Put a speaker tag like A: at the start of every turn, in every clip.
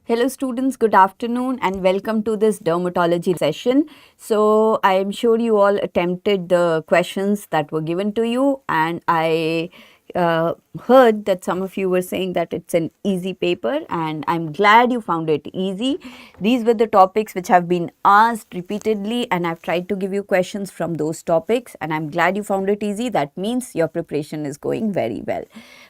A: Hello students, good afternoon and welcome to this dermatology session. So I am sure you all attempted the questions that were given to you, and I heard that some of you were saying that it's an easy paper, and I'm glad you found it easy. These were the topics which have been asked repeatedly, and I've tried to give you questions from those topics, and I'm glad you found it easy. That means your preparation is going very well.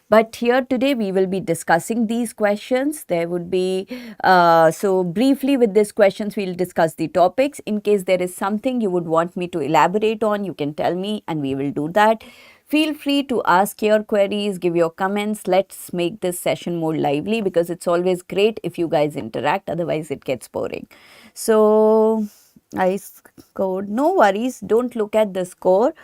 A: But here today we will be discussing these questions. There would be, so briefly with these questions we'll discuss the topics. In case there is something you would want me to elaborate on, you can tell me and we will do that. Feel free to ask your queries, give your comments. Let's make this session more lively because it's always great if you guys interact, otherwise it gets boring. So I scored, no worries, don't look at the score.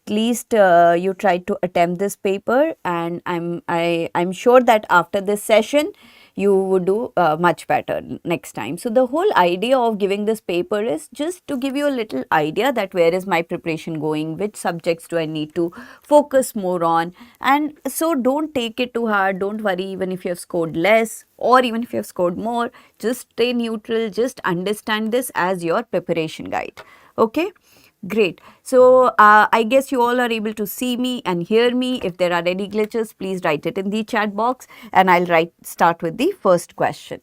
A: At least you tried to attempt this paper, and I'm sure that after this session you would do much better next time. So the whole idea of giving this paper is just to give you a little idea that where is my preparation going, which subjects do I need to focus more on, and so don't take it too hard. Don't worry even if you have scored less or even if you have scored more. Just stay neutral, just understand this as your preparation guide. Okay. Great. So I guess you all are able to see me and hear me. If there are any glitches, please write it in the chat box, and I'll start with the first question.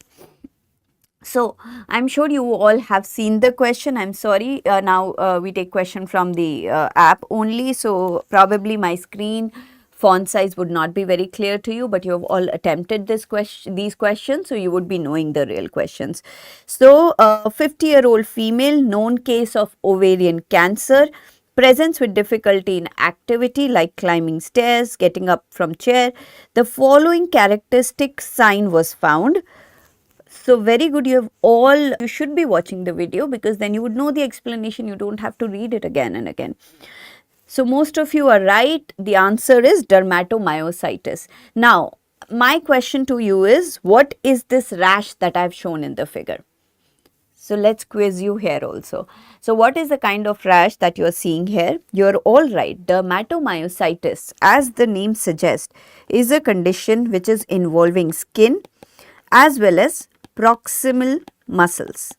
A: So I'm sure you all have seen the question. I'm sorry. Now we take question from the app only. So probably my screen font size would not be very clear to you, but you have all attempted these questions, so you would be knowing the real questions. So 50-year-old female, known case of ovarian cancer, presents with difficulty in activity like climbing stairs, getting up from chair. The following characteristic sign was found. So very good, you should be watching the video because then you would know the explanation. You don't have to read it again and again. So most of you are right. The answer is dermatomyositis. Now, my question to you is, what is this rash that I've shown in the figure? So let's quiz you here also. So what is the kind of rash that you're seeing here? You're all right. Dermatomyositis, as the name suggests, is a condition which is involving skin as well as proximal muscles.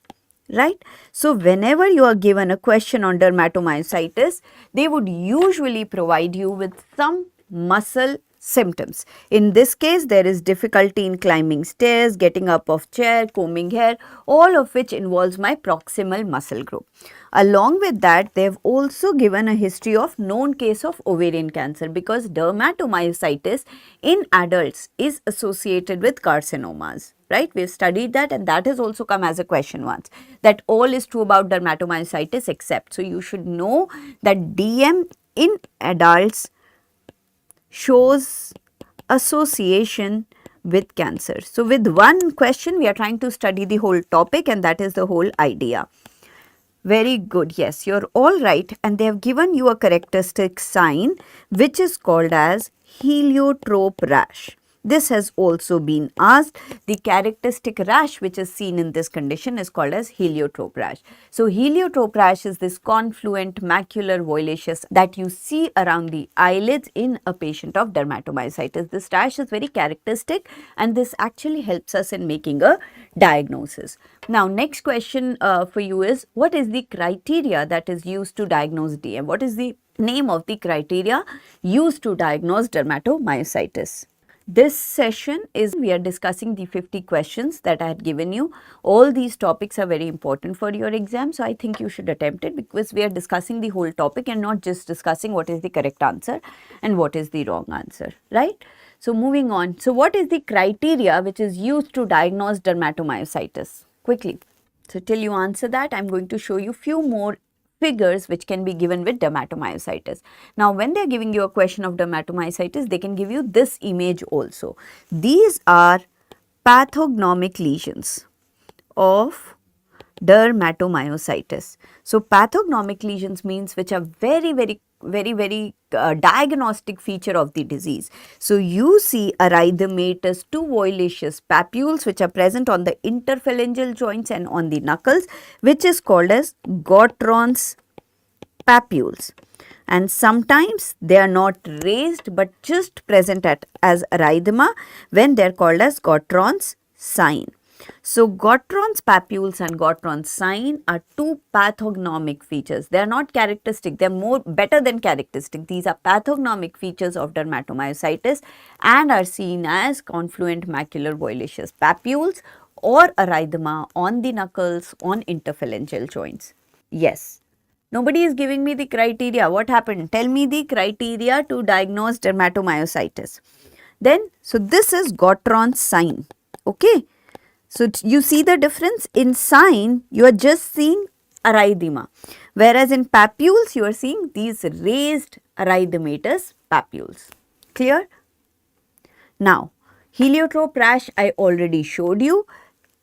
A: Right? So whenever you are given a question on dermatomyositis, they would usually provide you with some muscle symptoms. In this case, there is difficulty in climbing stairs, getting up of chair, combing hair, all of which involves my proximal muscle group. Along with that, they have also given a history of known case of ovarian cancer, because dermatomyositis in adults is associated with carcinomas. Right? We have studied that, and that has also come as a question once, that all is true about dermatomyositis except. So you should know that DM in adults shows association with cancer. So with one question, we are trying to study the whole topic, and that is the whole idea. Very good. Yes, you're all right. And they have given you a characteristic sign which is called as heliotrope rash. This has also been asked. The characteristic rash which is seen in this condition is called as heliotrope rash. So heliotrope rash is this confluent macular violaceous that you see around the eyelids in a patient of dermatomyositis. This rash is very characteristic, and this actually helps us in making a diagnosis. Now next question for you is, what is the criteria that is used to diagnose DM? What is the name of the criteria used to diagnose dermatomyositis? This session is, we are discussing the 50 questions that I had given you. All these topics are very important for your exam, so I think you should attempt it, because we are discussing the whole topic and not just discussing what is the correct answer and what is the wrong answer, right? So moving on. So what is the criteria which is used to diagnose dermatomyositis? Quickly. So till you answer that, I'm going to show you few more figures which can be given with dermatomyositis. Now, when they are giving you a question of dermatomyositis, they can give you this image also. These are pathognomic lesions of dermatomyositis. So, pathognomic lesions means which are very diagnostic feature of the disease. So, you see erythematous two violaceous papules which are present on the interphalangeal joints and on the knuckles, which is called as Gottron's papules. And sometimes they are not raised but just present as erythema, when they are called as Gottron's sign. So Gottron's papules and Gottron's sign are two pathognomic features. They are not characteristic, they are more better than characteristic. These are pathognomic features of dermatomyositis and are seen as confluent macular violaceous papules or erythema on the knuckles on interphalangeal joints. Yes. Nobody is giving me the criteria. What happened? Tell me the criteria to diagnose dermatomyositis. Then, so this is Gottron's sign. Okay. So, you see the difference? In sign, you are just seeing erythema, whereas in papules, you are seeing these raised erythematous papules. Clear? Now, heliotrope rash I already showed you.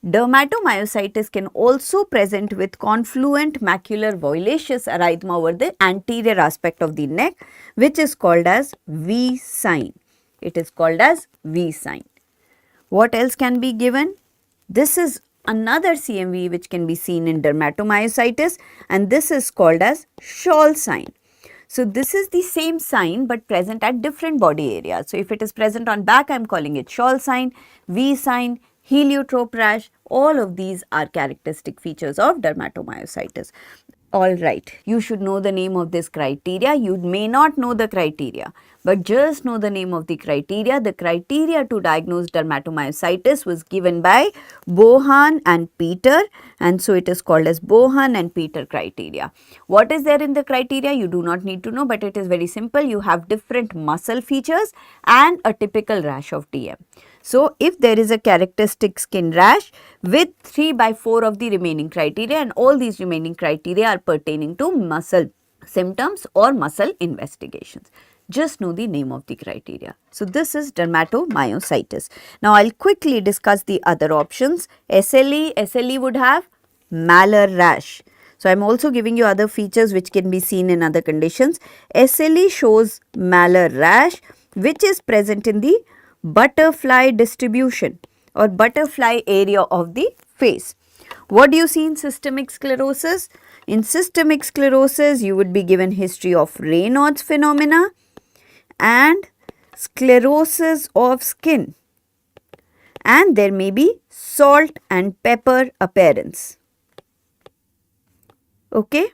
A: Dermatomyositis can also present with confluent macular violaceous erythema over the anterior aspect of the neck, which is called as V sign. It is called as V sign. What else can be given? This is another CMV which can be seen in dermatomyositis, and this is called as shawl sign. So, this is the same sign but present at different body areas. So, if it is present on back, I am calling it shawl sign, V sign, heliotrope rash. All of these are characteristic features of dermatomyositis. Alright, you should know the name of this criteria. You may not know the criteria, but just know the name of the criteria. The criteria to diagnose dermatomyositis was given by Bohan and Peter, and so it is called as Bohan and Peter criteria. What is there in the criteria? You do not need to know, but it is very simple. You have different muscle features and a typical rash of DM. So, if there is a characteristic skin rash with 3 by 4 of the remaining criteria, and all these remaining criteria are pertaining to muscle symptoms or muscle investigations. Just know the name of the criteria. So, this is dermatomyositis. Now, I will quickly discuss the other options. SLE would have malar rash. So, I am also giving you other features which can be seen in other conditions. SLE shows malar rash which is present in the butterfly distribution or butterfly area of the face. What do you see in systemic sclerosis? In systemic sclerosis, you would be given history of Raynaud's phenomena and sclerosis of skin, and there may be salt and pepper appearance. Okay.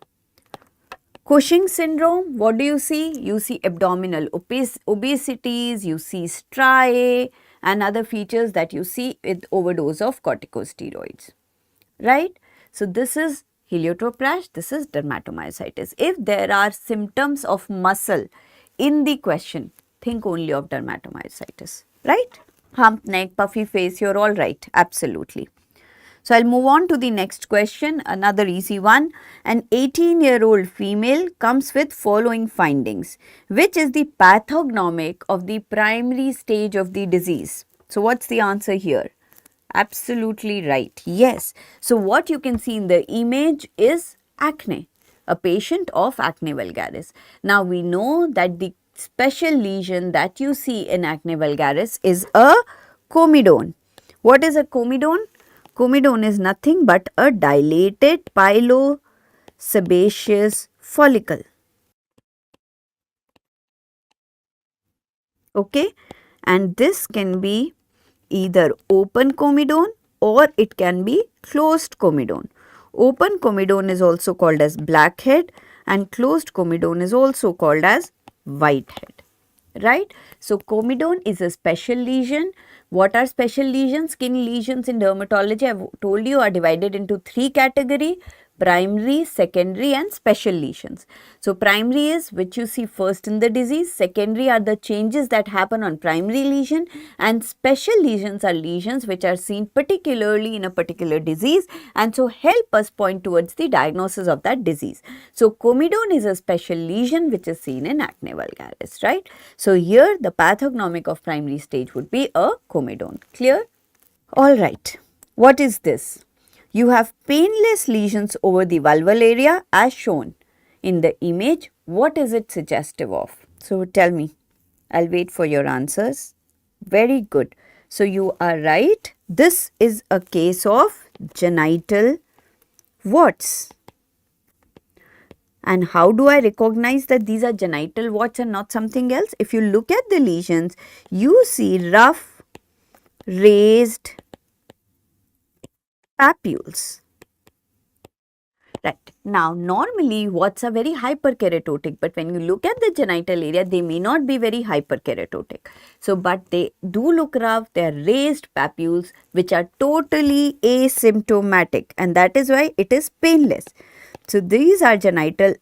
A: Cushing syndrome, what do you see? You see abdominal obesities, you see striae and other features that you see with overdose of corticosteroids, right? So, this is heliotrope rash, this is dermatomyositis. If there are symptoms of muscle in the question, think only of dermatomyositis, right? Hump neck, puffy face, you are all right, absolutely. So, I will move on to the next question, another easy one. An 18-year-old female comes with following findings. Which is the pathognomic of the primary stage of the disease? So, what is the answer here? Absolutely right, yes. So, what you can see in the image is acne, a patient of acne vulgaris. Now, we know that the special lesion that you see in acne vulgaris is a comedone. What is a comedone? Comedone is nothing but a dilated pilosebaceous follicle. Okay, and this can be either open comedone or it can be closed comedone. Open comedone is also called as blackhead and closed comedone is also called as whitehead, right? So, comedone is a special lesion. What are special lesions? Skin lesions in dermatology, I have told you, are divided into 3 categories: primary, secondary and special lesions. So, primary is which you see first in the disease, secondary are the changes that happen on primary lesion, and special lesions are lesions which are seen particularly in a particular disease and so help us point towards the diagnosis of that disease. So, comedone is a special lesion which is seen in acne vulgaris, right? So, here the pathognomic of primary stage would be a comedone. Clear? Alright, what is this? You have painless lesions over the vulval area as shown in the image. What is it suggestive of? So, tell me. I will wait for your answers. Very good. So, you are right. This is a case of genital warts. And how do I recognize that these are genital warts and not something else? If you look at the lesions, you see rough, raised papules. Right. Now, normally warts are very hyperkeratotic, but when you look at the genital area, they may not be very hyperkeratotic. So, but they do look rough, they are raised papules which are totally asymptomatic, and that is why it is painless. So, these are genital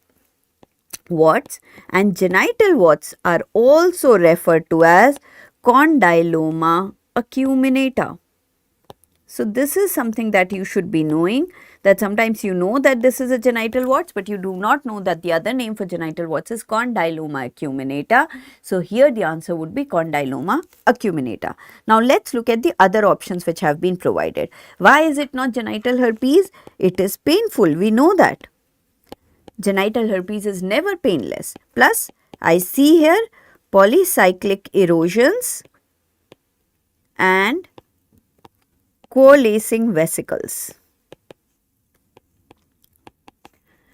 A: warts, and genital warts are also referred to as condyloma acuminata. So, this is something that you should be knowing, that sometimes you know that this is a genital warts, but you do not know that the other name for genital warts is condyloma acuminata. So, here the answer would be condyloma acuminata. Now, let us look at the other options which have been provided. Why is it not genital herpes? It is painful, we know that. Genital herpes is never painless. Plus, I see here polycyclic erosions and coalescing vesicles.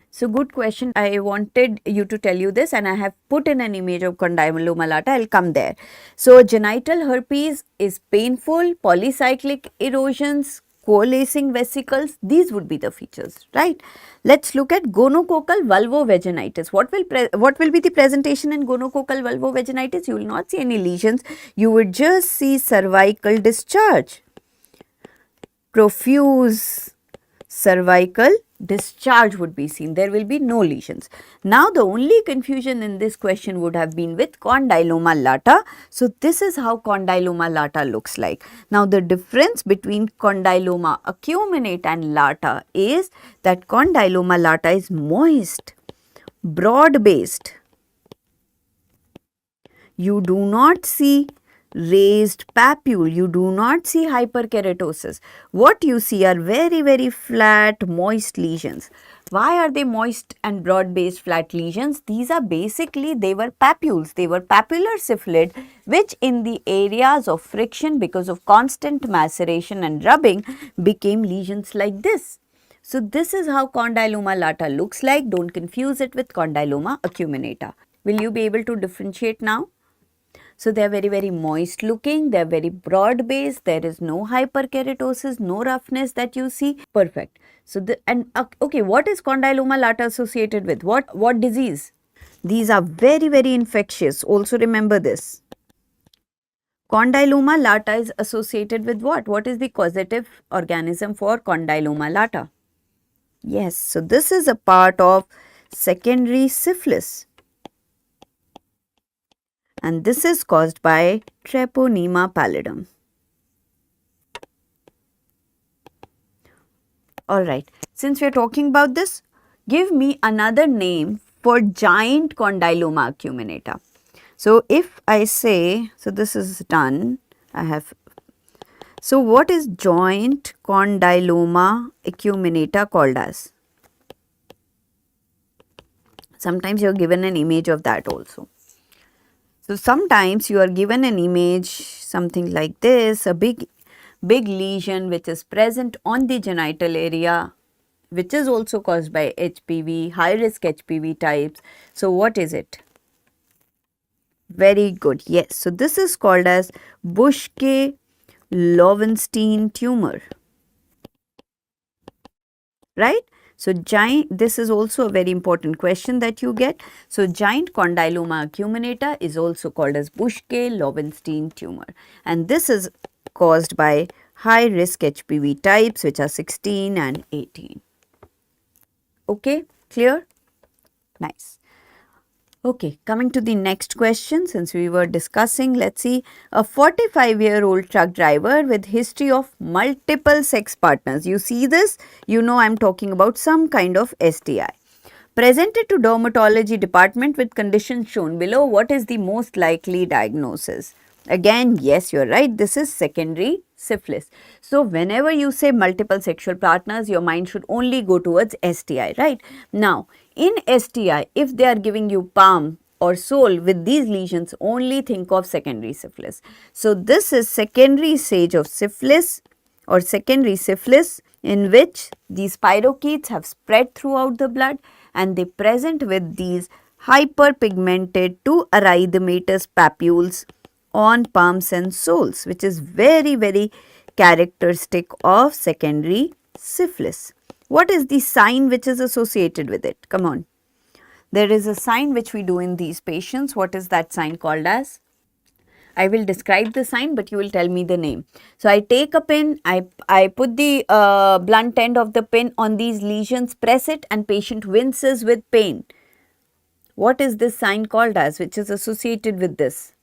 A: So, good question. I wanted you to tell you this, and I have put in an image of condyloma lata. I will come there. So, genital herpes is painful, polycyclic erosions, coalescing vesicles, these would be the features, right? Let's look at gonococcal vulvovaginitis. What will be the presentation in gonococcal vulvovaginitis? You will not see any lesions. You would just see cervical discharge. Profuse cervical discharge would be seen. There will be no lesions. Now, the only confusion in this question would have been with condyloma lata. So, this is how condyloma lata looks like. Now, the difference between condyloma acuminate and lata is that condyloma lata is moist, broad based. You do not see raised papule, you do not see hyperkeratosis. What you see are very, very flat, moist lesions. Why are they moist and broad based flat lesions? These are basically, they were papules, they were papular syphilid, which in the areas of friction because of constant maceration and rubbing became lesions like this. So, this is how condyloma lata looks like. Don't confuse it with condyloma acuminata. Will you be able to differentiate now? So, they are very, very moist looking, they are very broad based, there is no hyperkeratosis, no roughness that you see. Perfect. So, okay, what is condyloma lata associated with? What disease? These are very, very infectious. Also remember this. Condyloma lata is associated with what? What is the causative organism for condyloma lata? Yes, so this is a part of secondary syphilis. And this is caused by Treponema pallidum. Alright, since we are talking about this, give me another name for giant condyloma acuminata. So, if I say, so this is done, so what is joint condyloma acuminata called as? Sometimes you are given an image of that also. So, sometimes you are given an image something like this, a big lesion which is present on the genital area, which is also caused by HPV, high risk HPV types. So, what is it? Very good, yes. So, this is called as Buschke-Lowenstein tumor, right? So, this is also a very important question that you get. So, giant condyloma acuminata is also called as Buschke-Lowenstein tumor, and this is caused by high risk HPV types which are 16 and 18. Okay, clear? Nice. Okay, coming to the next question, since we were discussing, let's see, a 45-year-old truck driver with history of multiple sex partners. You see this, you know I am talking about some kind of STI. Presented to dermatology department with conditions shown below, what is the most likely diagnosis? Again, yes, you are right, this is secondary syphilis. So, whenever you say multiple sexual partners, your mind should only go towards STI, right? Now, in STI, if they are giving you palm or sole with these lesions, only think of secondary syphilis. So, this is secondary stage of syphilis or secondary syphilis in which these spirochetes have spread throughout the blood and they present with these hyperpigmented to erythematous papules on palms and soles, which is very, very characteristic of secondary syphilis. What is the sign which is associated with it? Come on. There is a sign which we do in these patients. What is that sign called as? I will describe the sign, but you will tell me the name. So, I take a pin, I put the blunt end of the pin on these lesions, press it, and patient winces with pain. What is this sign called as, which is associated with this?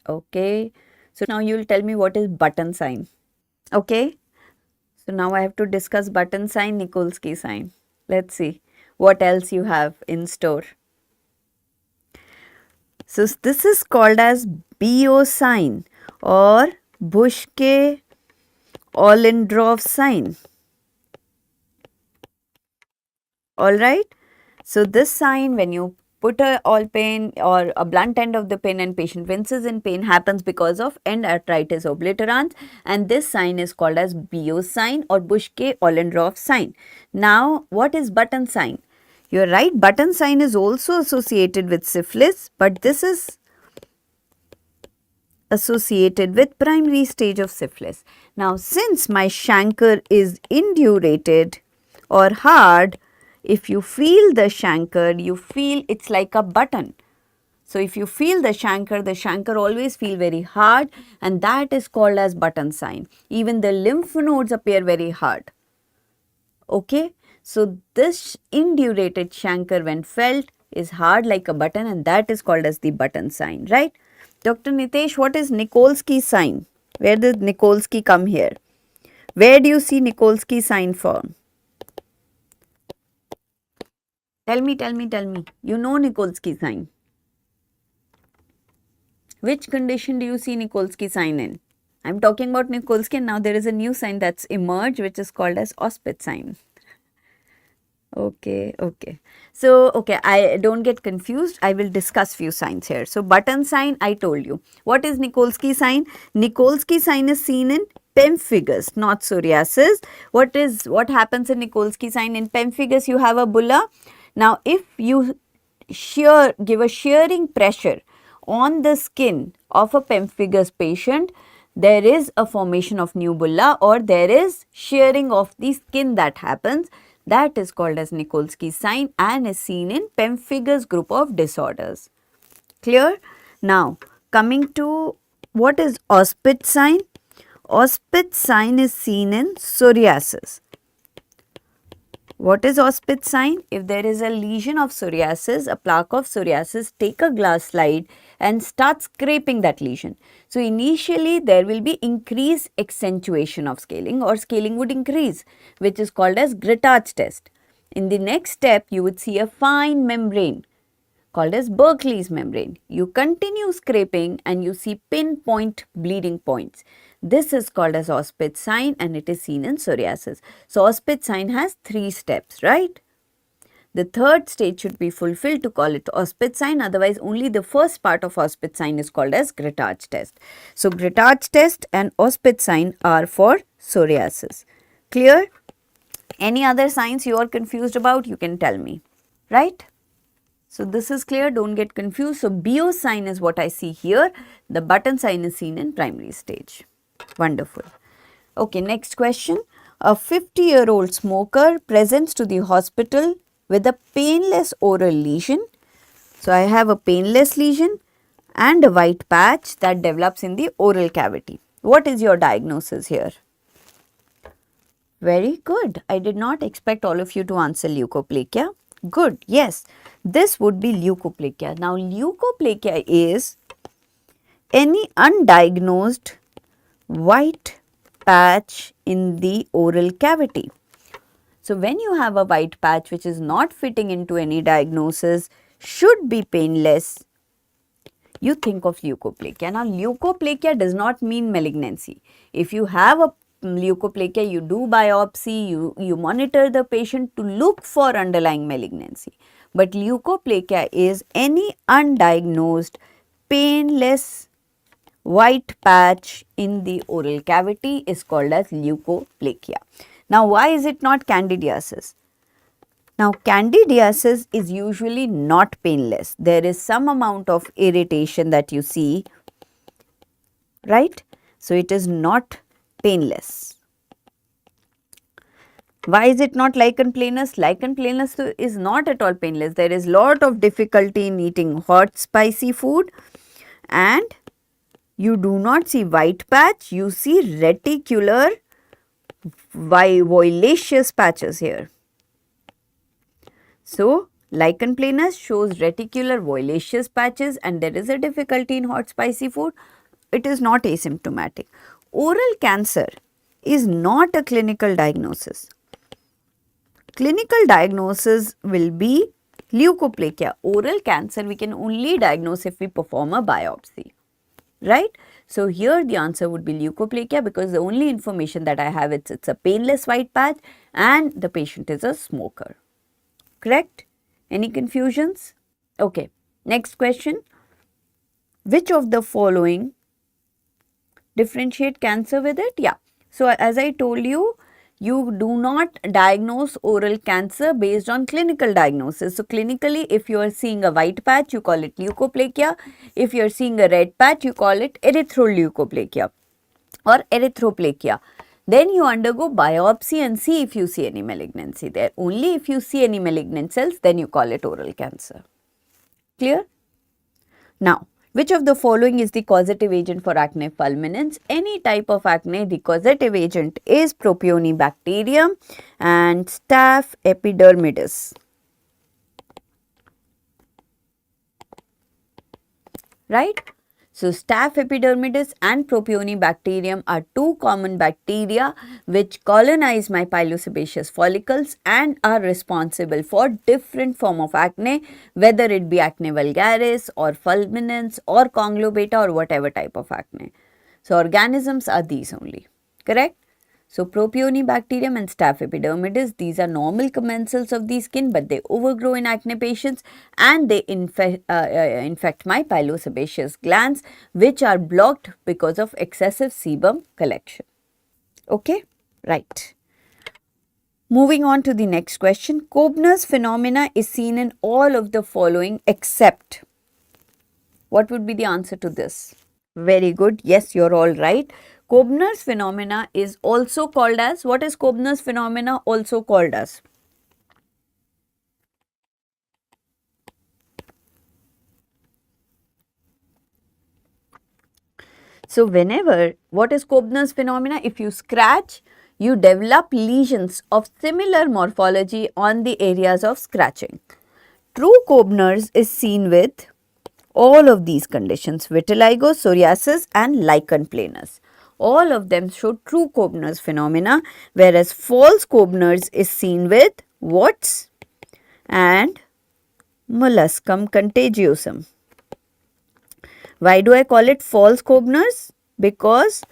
A: Okay. So, now you will tell me what is button sign. Okay. So, now I have to discuss button sign, Nikolsky sign. Let's see what else you have in store. So, this is called as BO sign or Buschke-Ollendorff sign. Alright. So, this sign, when you put a all pin or a blunt end of the pin and patient winces in pain, happens because of end arthritis obliterans, and this sign is called as BO sign or Buschke-Ollendorff sign. Now, what is button sign? You are right, button sign is also associated with syphilis, but this is associated with primary stage of syphilis. Now, since my chancre is indurated or hard, if you feel the chancre, you feel it's like a button. So, if you feel the chancre always feel very hard, and that is called as button sign. Even the lymph nodes appear very hard. Okay. So, this indurated chancre when felt is hard like a button, and that is called as the button sign, right? Dr. Nitesh, what is Nikolsky sign? Where did Nikolsky come here? Where do you see Nikolsky sign form? Tell me. You know Nikolsky sign. Which condition do you see Nikolsky sign in? I am talking about Nikolsky, and now there is a new sign that's emerged, which is called as Auspitz sign. Okay. So, okay, I don't get confused. I will discuss few signs here. So, button sign, I told you. What is Nikolsky sign? Nikolsky sign is seen in pemphigus, not psoriasis. What happens in Nikolsky sign? In pemphigus, you have a bulla. Now, if you give a shearing pressure on the skin of a pemphigus patient, there is a formation of new bulla, or there is shearing of the skin that happens. That is called as Nikolsky sign and is seen in pemphigus group of disorders. Clear? Now, coming to what is Auspitz sign? Auspitz sign is seen in psoriasis. What is Auspitz sign? If there is a lesion of psoriasis, a plaque of psoriasis, take a glass slide and start scraping that lesion. So, initially there will be increased accentuation of scaling, or scaling would increase, which is called as Gritard's test. In the next step, you would see a fine membrane called as Berkeley's membrane. You continue scraping and you see pinpoint bleeding points. This is called as Auspitz sign, and it is seen in psoriasis. So, Auspitz sign has 3 steps, right? The third stage should be fulfilled to call it Auspitz sign, otherwise only the first part of Auspitz sign is called as Gritard's test. So, Gritard's test and Auspitz sign are for psoriasis. Clear? Any other signs you are confused about, you can tell me, right? So, this is clear, don't get confused. So, BO sign is what I see here. The button sign is seen in primary stage. Wonderful. Okay, next question. A 50-year-old smoker presents to the hospital with a painless oral lesion. So, I have a painless lesion and a white patch that develops in the oral cavity. What is your diagnosis here? Very good. I did not expect all of you to answer leukoplakia. Good, yes, this would be leukoplakia. Now, leukoplakia is any undiagnosed white patch in the oral cavity. So, when you have a white patch which is not fitting into any diagnosis, should be painless, you think of leukoplakia. Now, leukoplakia does not mean malignancy. If you have a leukoplakia, you do biopsy, you monitor the patient to look for underlying malignancy. But leukoplakia is any undiagnosed painless white patch in the oral cavity is called as leukoplakia. Now, why is it not candidiasis? Now, candidiasis is usually not painless. There is some amount of irritation that you see, right? So, it is not painless. Why is it not lichen planus? Lichen planus is not at all painless. There is lot of difficulty in eating hot spicy food, and you do not see white patch, you see reticular violaceous patches here. So, lichen planus shows reticular violaceous patches, and there is a difficulty in hot spicy food. It is not asymptomatic. Oral cancer is not a clinical diagnosis. Clinical diagnosis will be leukoplakia. Oral cancer we can only diagnose if we perform a biopsy, right? So, here the answer would be leukoplakia, because the only information that I have is it's a painless white patch and the patient is a smoker. Correct? Any confusions? Okay. Next question. Which of the following differentiate cancer with it? Yeah. So, as I told you, you do not diagnose oral cancer based on clinical diagnosis. So, clinically, if you are seeing a white patch, you call it leukoplakia. If you are seeing a red patch, you call it erythroleukoplakia or erythroplakia. Then you undergo biopsy and see if you see any malignancy there. Only if you see any malignant cells, then you call it oral cancer. Clear? Now, which of the following is the causative agent for acne fulminans? Any type of acne, the causative agent is Propionibacterium and Staph epidermidis. Right? So, Staph epidermidis and Propionibacterium are two common bacteria which colonize my pilosebaceous follicles and are responsible for different form of acne, whether it be acne vulgaris or fulminans or conglobata or whatever type of acne. So, organisms are these only, correct? So, Propionibacterium and Staph epidermidis, these are normal commensals of the skin, but they overgrow in acne patients and they infect my pilosebaceous glands, which are blocked because of excessive sebum collection. Okay, right. Moving on to the next question. Koebner's phenomena is seen in all of the following except. What would be the answer to this? Very good. Yes, you're all right. Koebner's phenomena is also called as, what is Koebner's phenomena also called as? So, whenever, what is Koebner's phenomena? If you scratch, you develop lesions of similar morphology on the areas of scratching. True Koebner's is seen with all of these conditions: vitiligo, psoriasis and lichen planus. All of them show true Koebner's phenomena, whereas false Koebner's is seen with warts and molluscum contagiosum. Why do I call it false Koebner's? Because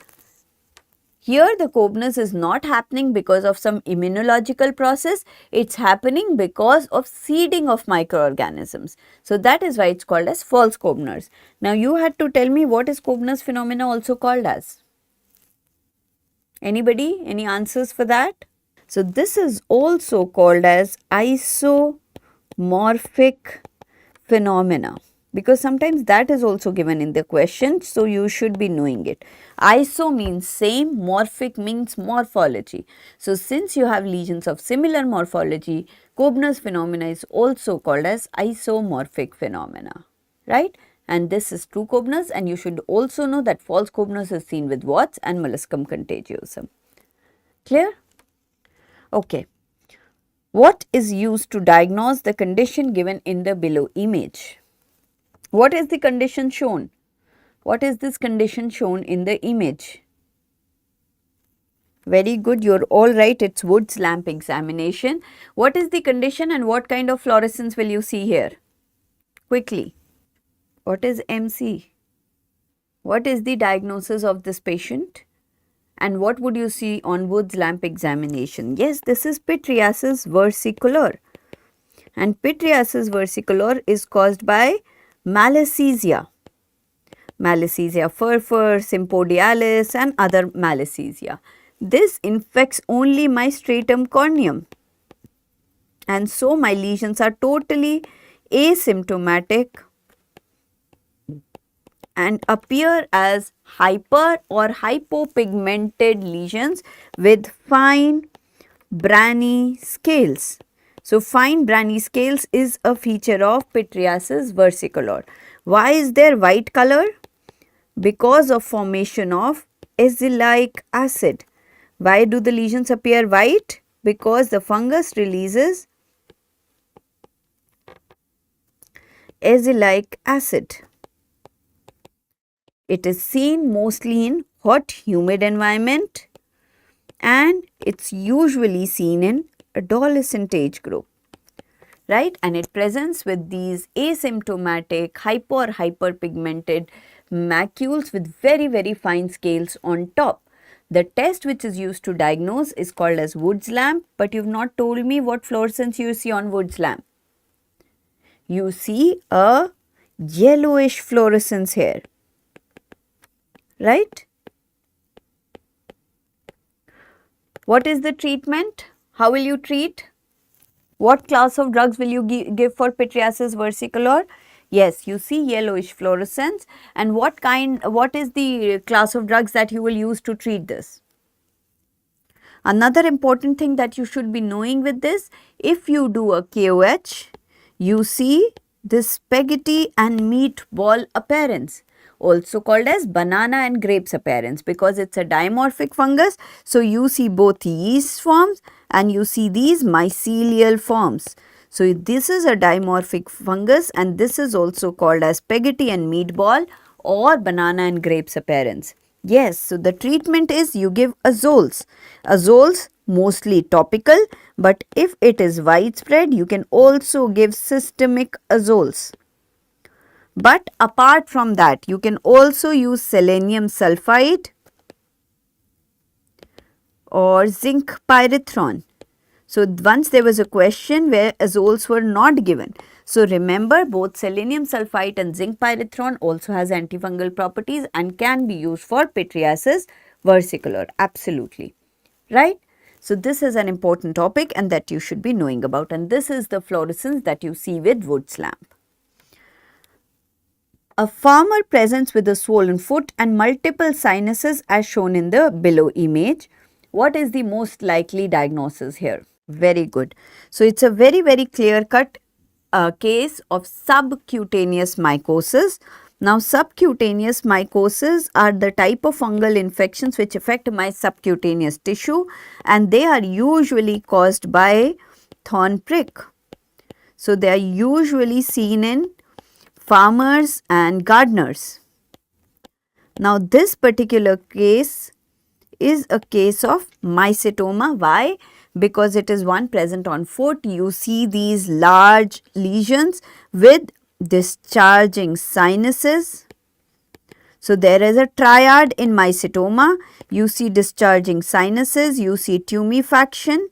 A: here the Koebner's is not happening because of some immunological process, it's happening because of seeding of microorganisms. So, that is why it's called as false Koebner's. Now, you had to tell me what is Koebner's phenomena also called as? Anybody? Any answers for that? So, this is also called as isomorphic phenomena, because sometimes that is also given in the question. So, you should be knowing it. Iso means same, morphic means morphology. So, since you have lesions of similar morphology, Koebner's phenomena is also called as isomorphic phenomena, right? And this is true Koebner's, and you should also know that false Koebner's is seen with warts and molluscum contagiosum. Clear? Okay. What is used to diagnose the condition given in the below image? What is the condition shown? What is this condition shown in the image? Very good, you're all right. It's Wood's lamp examination. What is the condition and what kind of fluorescence will you see here? Quickly. What is MC? What is the diagnosis of this patient? And what would you see on Wood's lamp examination? Yes, this is Pityriasis versicolor. And Pityriasis versicolor is caused by malassezia. Malassezia furfur, sympodialis and other malassezia. This infects only my stratum corneum. And so my lesions are totally asymptomatic and appear as hyper or hypopigmented lesions with fine brany scales. So fine brany scales is a feature of Pityriasis versicolor. Why is there white color? Because of formation of azelaic acid. Why do the lesions appear white? Because the fungus releases azelaic acid. It is seen mostly in hot humid environment and it's usually seen in adolescent age group, right? And it presents with these asymptomatic hypo or hyperpigmented macules with very fine scales on top. The test which is used to diagnose is called as Wood's lamp, but you've not told me what fluorescence you see on Wood's lamp. You see a yellowish fluorescence here, right? What is the treatment? How will you treat? What class of drugs will you give for Pityriasis versicolor? Yes, you see yellowish fluorescence. And what is the class of drugs that you will use to treat this? Another important thing that you should be knowing with this, if you do a KOH, you see this spaghetti and meatball appearance, also called as banana and grapes appearance, because it's a dimorphic fungus. So you see both yeast forms and you see these mycelial forms. So this is a dimorphic fungus and this is also called as spaghetti and meatball or banana and grapes appearance. Yes, so the treatment is you give azoles. Azoles mostly topical, but if it is widespread, you can also give systemic azoles. But apart from that, you can also use selenium sulfide or zinc pyrithrone. So once there was a question where azoles were not given. So remember, both selenium sulfite and zinc pyrithrone also has antifungal properties and can be used for Pityriasis versicolor. Absolutely. Right? So this is an important topic and that you should be knowing about, and this is the fluorescence that you see with Wood's lamp. A farmer presents with a swollen foot and multiple sinuses as shown in the below image. What is the most likely diagnosis here? Very good. So it's a very clear cut case of subcutaneous mycoses. Now subcutaneous mycoses are the type of fungal infections which affect my subcutaneous tissue and they are usually caused by thorn prick. So they are usually seen in farmers and gardeners. Now this particular case is a case of mycetoma. Why? Because it is one present on foot. You see these large lesions with discharging sinuses. So there is a triad in mycetoma. You see discharging sinuses, you see tumefaction,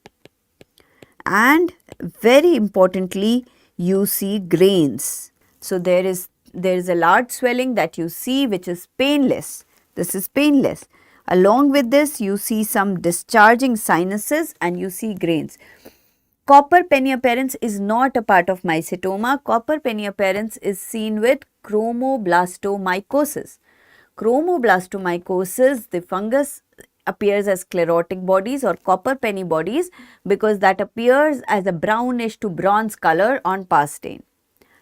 A: and very importantly, you see grains. So there is a large swelling that you see which is painless. This is painless. Along with this, you see some discharging sinuses and you see grains. Copper penny appearance is not a part of mycetoma. Copper penny appearance is seen with chromoblastomycosis. Chromoblastomycosis, the fungus appears as sclerotic bodies or copper penny bodies because that appears as a brownish to bronze color on past stain.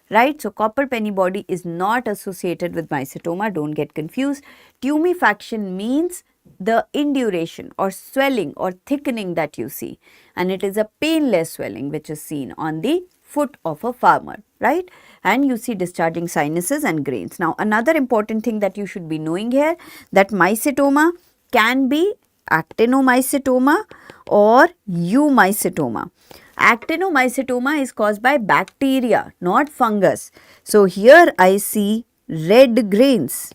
A: Right? So copper penny body is not associated with mycetoma, don't get confused. Tumefaction means the induration or swelling or thickening that you see, and it is a painless swelling which is seen on the foot of a farmer, right? And you see discharging sinuses and grains. Now another important thing that you should be knowing here, that mycetoma can be actinomycetoma or eumycetoma. Actinomycetoma is caused by bacteria, not fungus. So here I see red grains,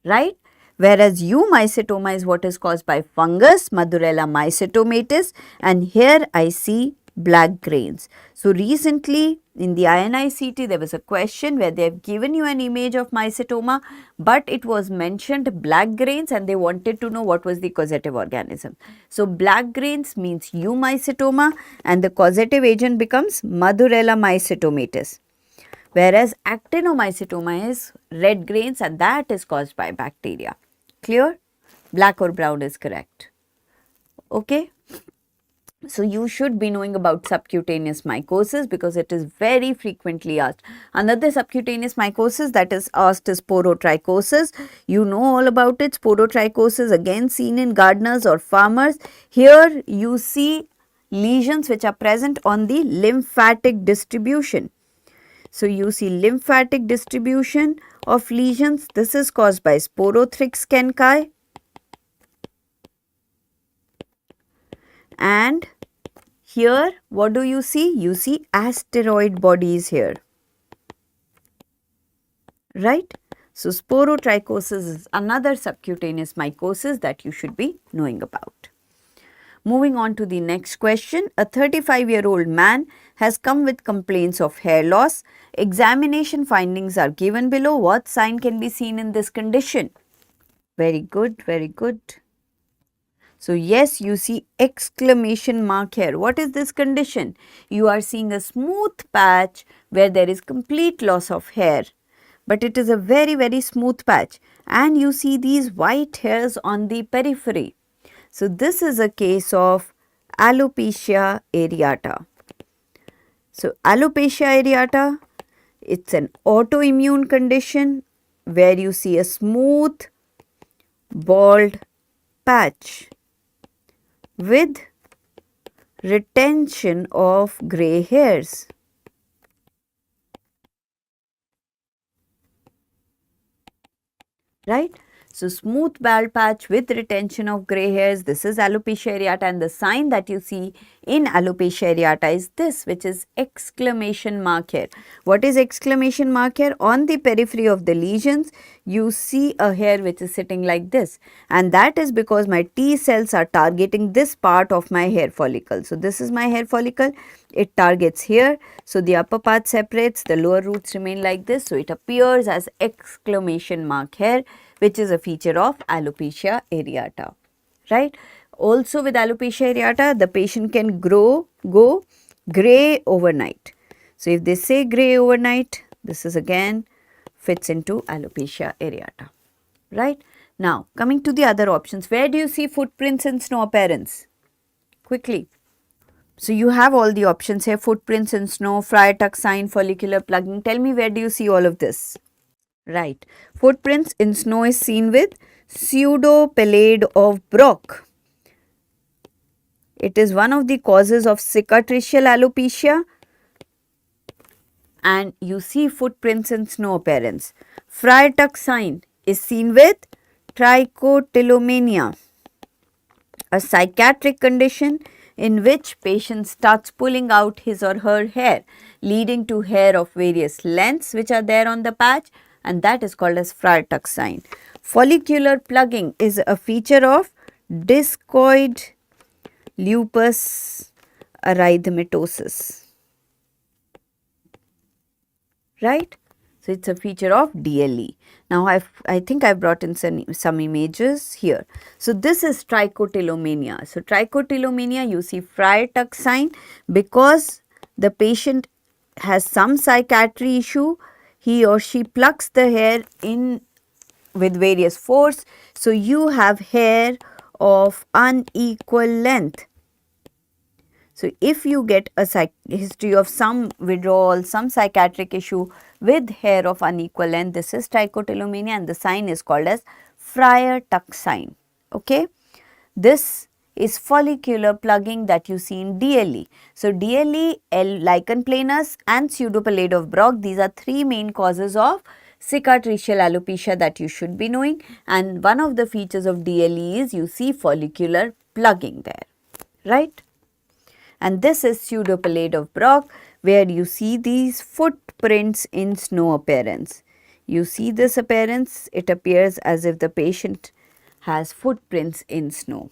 A: right? Whereas eumycetoma is what is caused by fungus, Madurella mycetomatis, and here I see black grains. So recently in the INICET there was a question where they have given you an image of mycetoma, but it was mentioned black grains and they wanted to know what was the causative organism. So black grains means eumycetoma and the causative agent becomes Madurella mycetomatis. Whereas actinomycetoma is red grains and that is caused by bacteria. Clear? Black or brown is correct. Okay. So you should be knowing about subcutaneous mycosis because it is very frequently asked. Another subcutaneous mycosis that is asked is porotrichosis. You know all about it. Porotrichosis again seen in gardeners or farmers. Here you see lesions which are present on the lymphatic distribution. So you see lymphatic distribution of lesions. This is caused by sporothrix kenkai, and here what do you see? You see asteroid bodies here, right? So sporotrichosis is another subcutaneous mycosis that you should be knowing about. Moving on to the next question, a 35-year-old man has come with complaints of hair loss. Examination findings are given below. What sign can be seen in this condition? Very good, very good. So yes, you see exclamation mark here. What is this condition? You are seeing a smooth patch where there is complete loss of hair, but it is a very smooth patch, and you see these white hairs on the periphery. So this is a case of alopecia areata. So alopecia areata, it's an autoimmune condition where you see a smooth bald patch with retention of grey hairs. Right? So smooth bald patch with retention of grey hairs, this is alopecia areata, and the sign that you see in alopecia areata is this, which is exclamation mark here. What is exclamation mark here? On the periphery of the lesions, you see a hair which is sitting like this, and that is because my T cells are targeting this part of my hair follicle. So this is my hair follicle, it targets here. So the upper part separates, the lower roots remain like this. So it appears as exclamation mark hair, which is a feature of alopecia areata, right? Also with alopecia areata, the patient can go grey overnight. So if they say grey overnight, this is again fits into alopecia areata, right? Now coming to the other options, where do you see footprints in snow appearance? Quickly. So you have all the options here, footprints in snow, friar tuck sign, follicular plugging. Tell me, where do you see all of this? Right. Footprints in snow is seen with pseudopelade of Brock. It is one of the causes of cicatricial alopecia, and you see footprints in snow appearance. Friar tuck sign is seen with trichotillomania, a psychiatric condition in which patient starts pulling out his or her hair, leading to hair of various lengths which are there on the patch, and that is called as friar tuck sign. Follicular plugging is a feature of discoid lupus erythematosus, right? So it's a feature of DLE. Now I think I've brought in some images here. So this is trichotillomania. So trichotillomania, you see friar tuck sign because the patient has some psychiatry issue. He or she plucks the hair in with various force. So you have hair of unequal length. So if you get a history of some withdrawal, some psychiatric issue with hair of unequal length, this is trichotillomania, and the sign is called as friar tuck sign. Okay. This is follicular plugging that you see in DLE. So DLE, Lichen planus and pseudopelade of Brock, these are three main causes of cicatricial alopecia that you should be knowing, and one of the features of DLE is you see follicular plugging there, right? And this is pseudopelade of Brock, where you see these footprints in snow appearance. You see this appearance, it appears as if the patient has footprints in snow.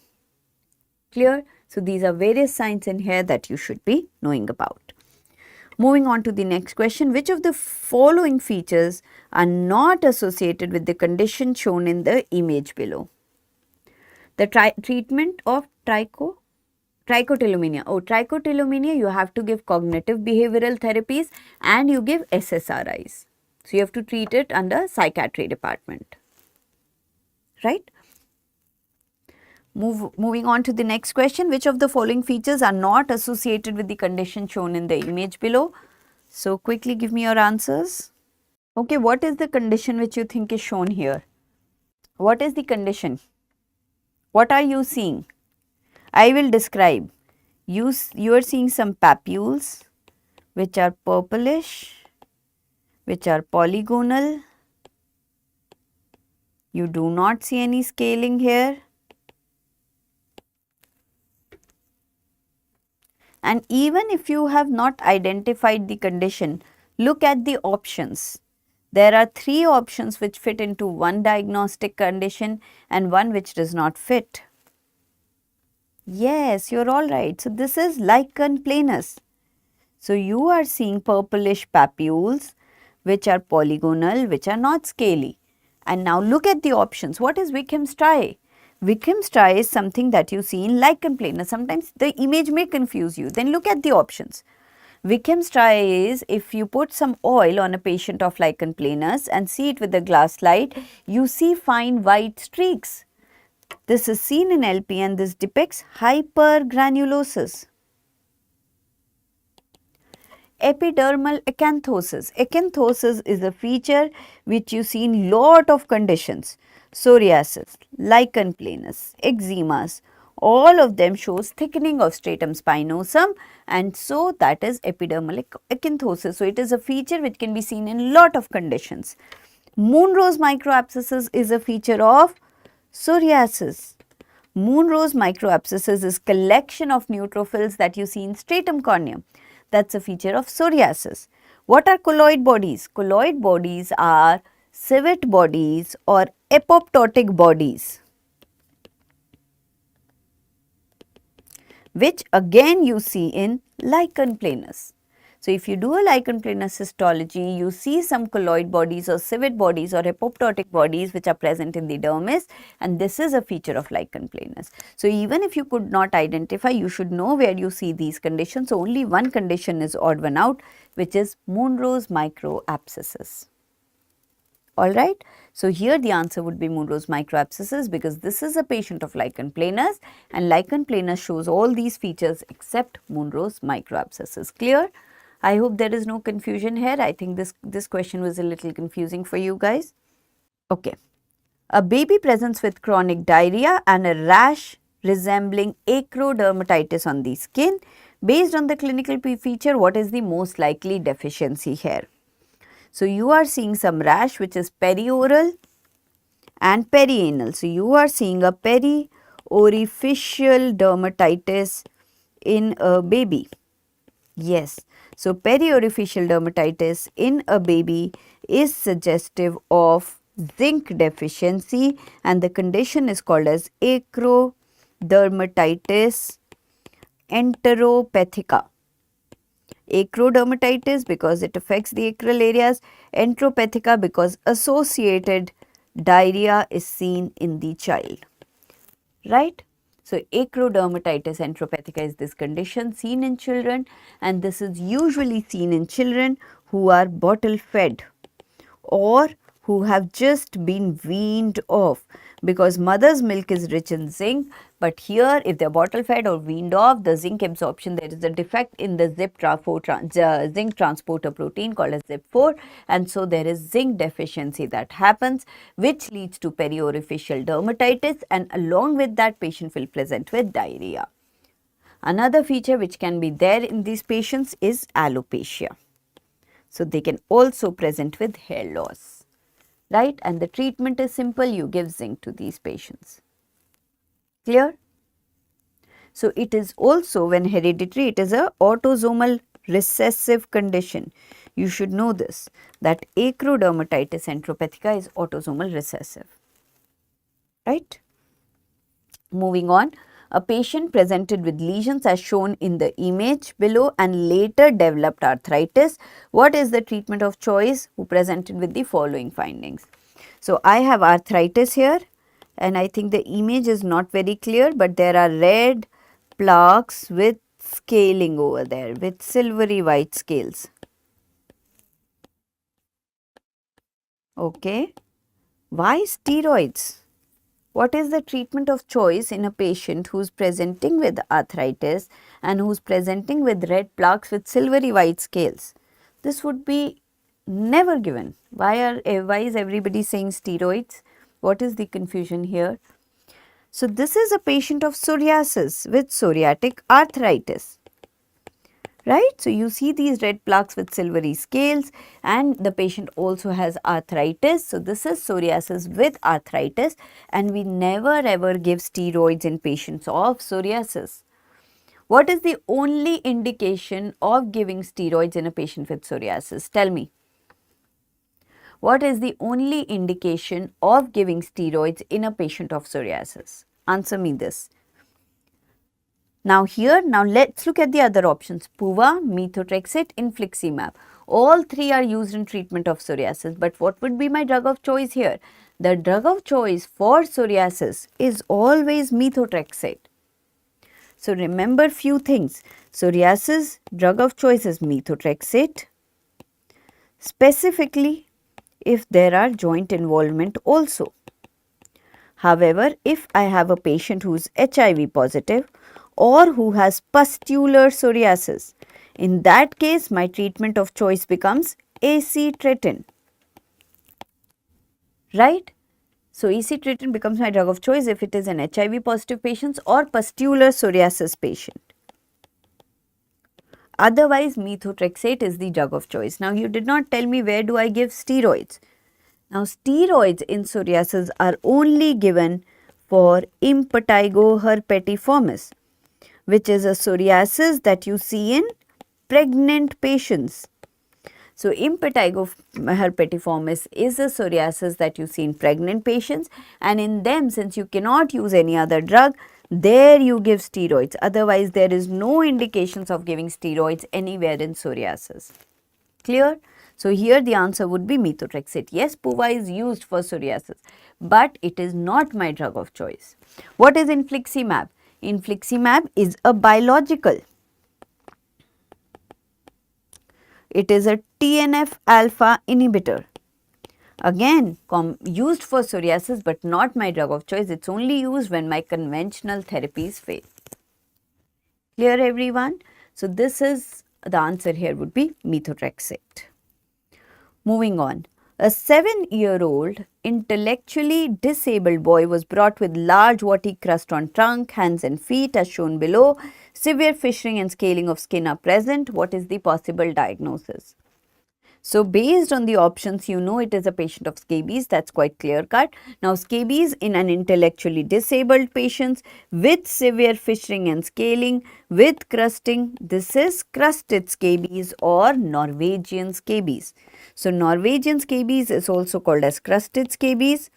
A: Clear? So these are various signs in here that you should be knowing about. Moving on to the next question, which of the following features are not associated with the condition shown in the image below? The treatment of trichotillomania. Oh, trichotillomania, you have to give cognitive behavioral therapies and you give SSRIs. So you have to treat it under psychiatry department, right? Moving on to the next question, which of the following features are not associated with the condition shown in the image below? So quickly give me your answers. Okay, what is the condition which you think is shown here? What is the condition? What are you seeing? I will describe. You are seeing some papules which are purplish, which are polygonal. You do not see any scaling here. And even if you have not identified the condition, look at the options. There are 3 options which fit into one diagnostic condition and one which does not fit. Yes, you're all right. So this is lichen planus. So you are seeing purplish papules which are polygonal, which are not scaly. And now look at the options. What is Wickham's striae? Wickham's striae is something that you see in lichen planus. Sometimes the image may confuse you. Then look at the options. Wickham's striae is if you put some oil on a patient of lichen planus and see it with a glass slide, you see fine white streaks. This is seen in LP and this depicts hypergranulosis. Epidermal acanthosis. Acanthosis is a feature which you see in lot of conditions. Psoriasis, lichen planus, eczemas, all of them shows thickening of stratum spinosum, and so that is epidermal acanthosis. So it is a feature which can be seen in lot of conditions. Moon-rose microabscesses is a feature of psoriasis. Moon-rose microabscesses is collection of neutrophils that you see in stratum corneum. That's a feature of psoriasis. What are colloid bodies? Colloid bodies are civet bodies or apoptotic bodies, which again you see in lichen planus. So if you do a lichen planus histology, you see some colloid bodies or civet bodies or apoptotic bodies which are present in the dermis, and this is a feature of lichen planus. So even if you could not identify, you should know where you see these conditions. So only one condition is odd one out, which is Moon-rose microabscesses. Alright, so here the answer would be Moon-rose microabscesses because this is a patient of lichen planus, and lichen planus shows all these features except Moon-rose microabscesses. Clear? I hope there is no confusion here. I think this question was a little confusing for you guys. Okay. A baby presents with chronic diarrhea and a rash resembling acrodermatitis on the skin. Based on the clinical feature, what is the most likely deficiency here? So you are seeing some rash which is perioral and perianal. So you are seeing a periorificial dermatitis in a baby. Yes. So periorificial dermatitis in a baby is suggestive of zinc deficiency, and the condition is called as acrodermatitis enteropathica. Acrodermatitis because it affects the acral areas, enteropathica because associated diarrhea is seen in the child, right? So acrodermatitis enteropathica is this condition seen in children, and this is usually seen in children who are bottle fed or who have just been weaned off, because mother's milk is rich in zinc, but here if they are bottle fed or weaned off, the zinc absorption, there is a defect in the zinc transporter protein called as ZIP4, and so there is zinc deficiency that happens, which leads to periorificial dermatitis, and along with that patient will present with diarrhea. Another feature which can be there in these patients is alopecia. So they can also present with hair loss, right? And the treatment is simple, you give zinc to these patients. Clear? So it is also, when hereditary, it is a autosomal recessive condition. You should know this, that acrodermatitis enteropathica is autosomal recessive, right? Moving on, a patient presented with lesions as shown in the image below and later developed arthritis. What is the treatment of choice who presented with the following findings? So I have arthritis here, and I think the image is not very clear, but there are red plaques with scaling over there with silvery white scales. Okay. Why steroids? What is the treatment of choice in a patient who is presenting with arthritis and who is presenting with red plaques with silvery white scales? This would be never given. Why is everybody saying steroids? What is the confusion here? So this is a patient of psoriasis with psoriatic arthritis. Right? So you see these red plaques with silvery scales, and the patient also has arthritis. So this is psoriasis with arthritis, and we never ever give steroids in patients of psoriasis. What is the only indication of giving steroids in a patient with psoriasis? Tell me. What is the only indication of giving steroids in a patient of psoriasis? Answer me this. Now let's look at the other options: Puva, methotrexate, infliximab. All three are used in treatment of psoriasis, but what would be my drug of choice here? The drug of choice for psoriasis is always methotrexate. So remember few things. Psoriasis drug of choice is methotrexate, specifically if there are joint involvement also. However, if I have a patient who is HIV positive or who has pustular psoriasis, in that case my treatment of choice becomes acitretin. Right? So acitretin becomes my drug of choice if it is an HIV positive patient or pustular psoriasis patient. Otherwise, methotrexate is the drug of choice. Now, you did not tell me where do I give steroids. Now, steroids in psoriasis are only given for impetigo herpetiformis, which is a psoriasis that you see in pregnant patients. So, impetigo herpetiformis is a psoriasis that you see in pregnant patients, and in them, since you cannot use any other drug, there you give steroids. Otherwise, there is no indications of giving steroids anywhere in psoriasis. Clear? So, here the answer would be methotrexate. Yes, Puva is used for psoriasis, but it is not my drug of choice. What is infliximab? Infliximab is a biological. It is a TNF alpha inhibitor. Again, used for psoriasis, but not my drug of choice. It's only used when my conventional therapies fail. Clear, everyone? So, this is the answer here would be methotrexate. Moving on. A 7-year-old intellectually disabled boy was brought with large warty crust on trunk, hands and feet as shown below. Severe fissuring and scaling of skin are present. What is the possible diagnosis? So, based on the options, you know it is a patient of scabies. That's quite clear cut. Now, scabies in an intellectually disabled patient with severe fissuring and scaling with crusting. This is crusted scabies or Norwegian scabies. So, Norwegian scabies is also called as crusted scabies.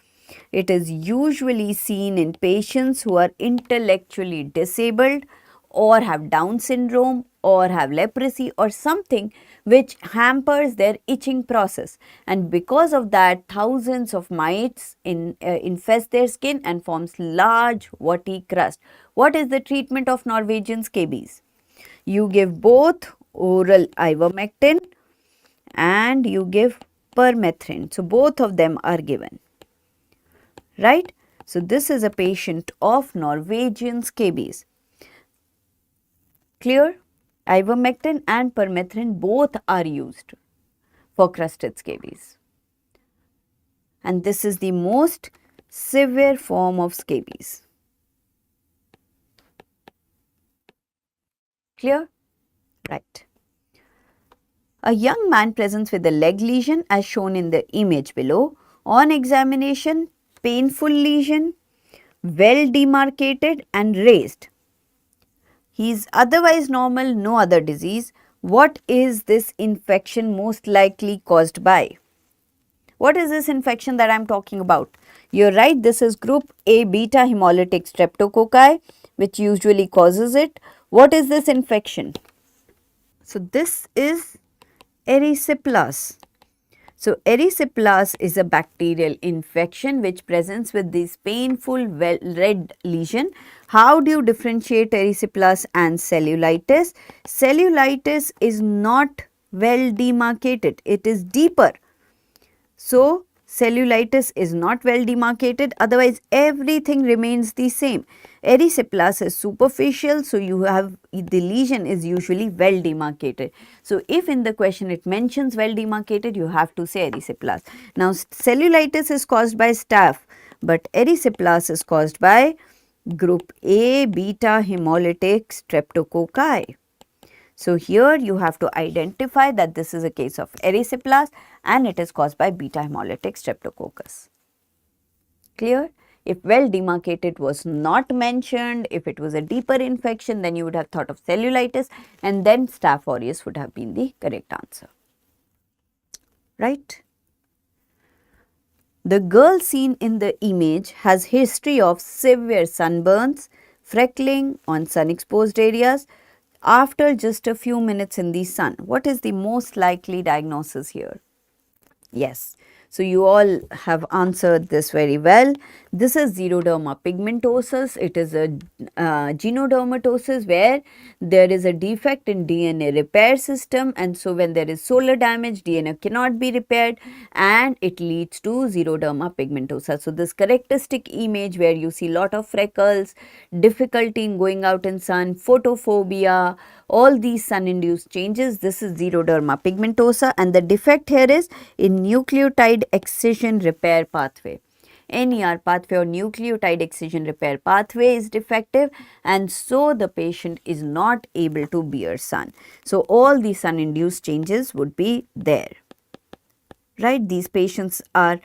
A: It is usually seen in patients who are intellectually disabled or have Down syndrome or have leprosy or something which hampers their itching process, and because of that thousands of mites infest their skin and forms large warty crust. What is the treatment of Norwegian scabies? You give both oral ivermectin and you give permethrin. So, both of them are given. Right? So, this is a patient of Norwegian scabies. Clear? Ivermectin and permethrin both are used for crusted scabies. And this is the most severe form of scabies. Clear? Right. A young man presents with a leg lesion as shown in the image below. On examination, painful lesion, well demarcated and raised. He is otherwise normal, no other disease. What is this infection most likely caused by? What is this infection that I am talking about? You are right, this is group A beta hemolytic streptococci, which usually causes it. What is this infection? So, this is erysipelas. So, erysipelas is a bacterial infection which presents with this painful red lesion. How do you differentiate erysipelas and cellulitis? Cellulitis is not well demarcated, it is deeper. So, cellulitis is not well demarcated, otherwise everything remains the same. Erysipelas is superficial, so you have the lesion is usually well demarcated. So if in the question it mentions well demarcated, you have to say erysipelas. Now cellulitis is caused by staph, but erysipelas is caused by group A beta hemolytic streptococci. So here you have to identify that this is a case of erysipelas and it is caused by beta hemolytic streptococcus. Clear? If well demarcated was not mentioned, if it was a deeper infection, then you would have thought of cellulitis, and then Staph aureus would have been the correct answer. Right? The girl seen in the image has history of severe sunburns, freckling on sun exposed areas after just a few minutes in the sun. What is the most likely diagnosis here? Yes. So you all have answered this very well. This is xeroderma pigmentosus. It is a genodermatosis where there is a defect in DNA repair system, and so when there is solar damage, DNA cannot be repaired and it leads to xeroderma pigmentosa. So this characteristic image where you see lot of freckles, difficulty in going out in sun, photophobia, all these sun induced changes, this is xeroderma pigmentosa, and the defect here is in nucleotide excision repair pathway. NER pathway or nucleotide excision repair pathway is defective, and so the patient is not able to bear sun. So all the sun induced changes would be there. Right? These patients are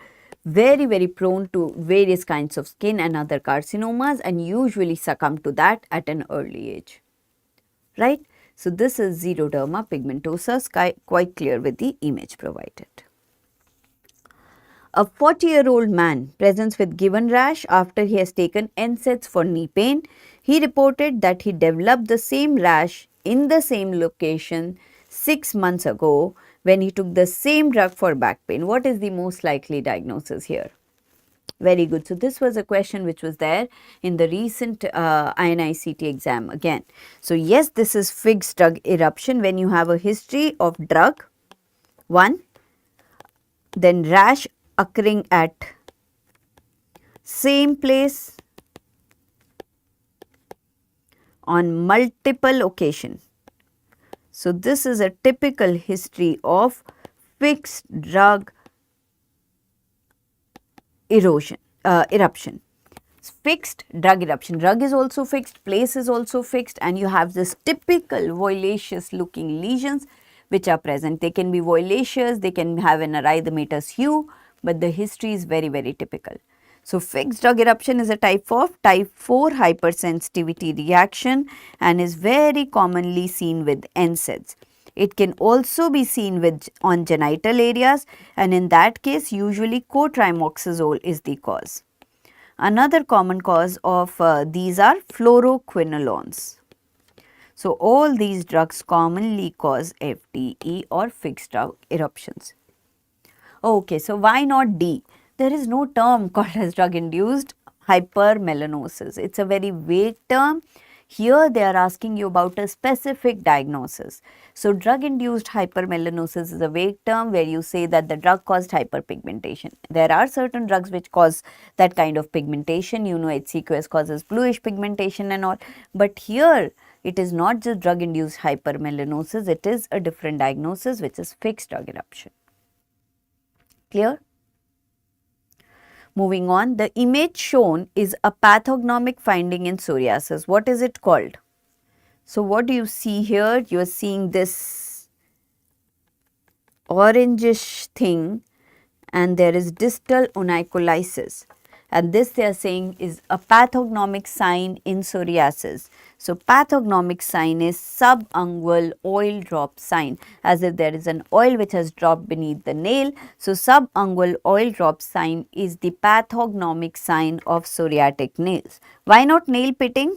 A: very prone to various kinds of skin and other carcinomas and usually succumb to that at an early age. Right? So this is xeroderma pigmentosa, quite clear with the image provided. A 40-year-old man presents with given rash after he has taken NSAIDs for knee pain. He reported that he developed the same rash in the same location 6 months ago when he took the same drug for back pain. What is the most likely diagnosis here? Very good. So this was a question which was there in the recent INICET exam again. So yes, this is fixed drug eruption when you have a history of drug, one, then rash occurring at same place on multiple occasions. So this is a typical history of fixed drug eruption. Fixed drug eruption. Drug is also fixed, place is also fixed, and you have this typical violaceous looking lesions which are present. They can be violaceous, they can have an erythematous hue, but the history is very typical. So fixed drug eruption is a type of type 4 hypersensitivity reaction and is very commonly seen with NSAIDs. It can also be seen on genital areas, and in that case usually cotrimoxazole is the cause. Another common cause of these are fluoroquinolones. So all these drugs commonly cause FDE or fixed drug eruptions. Okay, so why not D? There is no term called as drug induced hypermelanosis. It's a very vague term. Here they are asking you about a specific diagnosis. So drug induced hypermelanosis is a vague term where you say that the drug caused hyperpigmentation. There are certain drugs which cause that kind of pigmentation. You know, HCQS causes bluish pigmentation and all. But here it is not just drug induced hypermelanosis, it is a different diagnosis which is fixed drug eruption. Clear? Moving on, the image shown is a pathognomic finding in psoriasis. What is it called? So what do you see here? You are seeing this orangish thing and there is distal onycholysis, and this they are saying is a pathognomic sign in psoriasis. So pathognomic sign is subungual oil drop sign, as if there is an oil which has dropped beneath the nail. So subungual oil drop sign is the pathognomic sign of psoriatic nails. Why not nail pitting?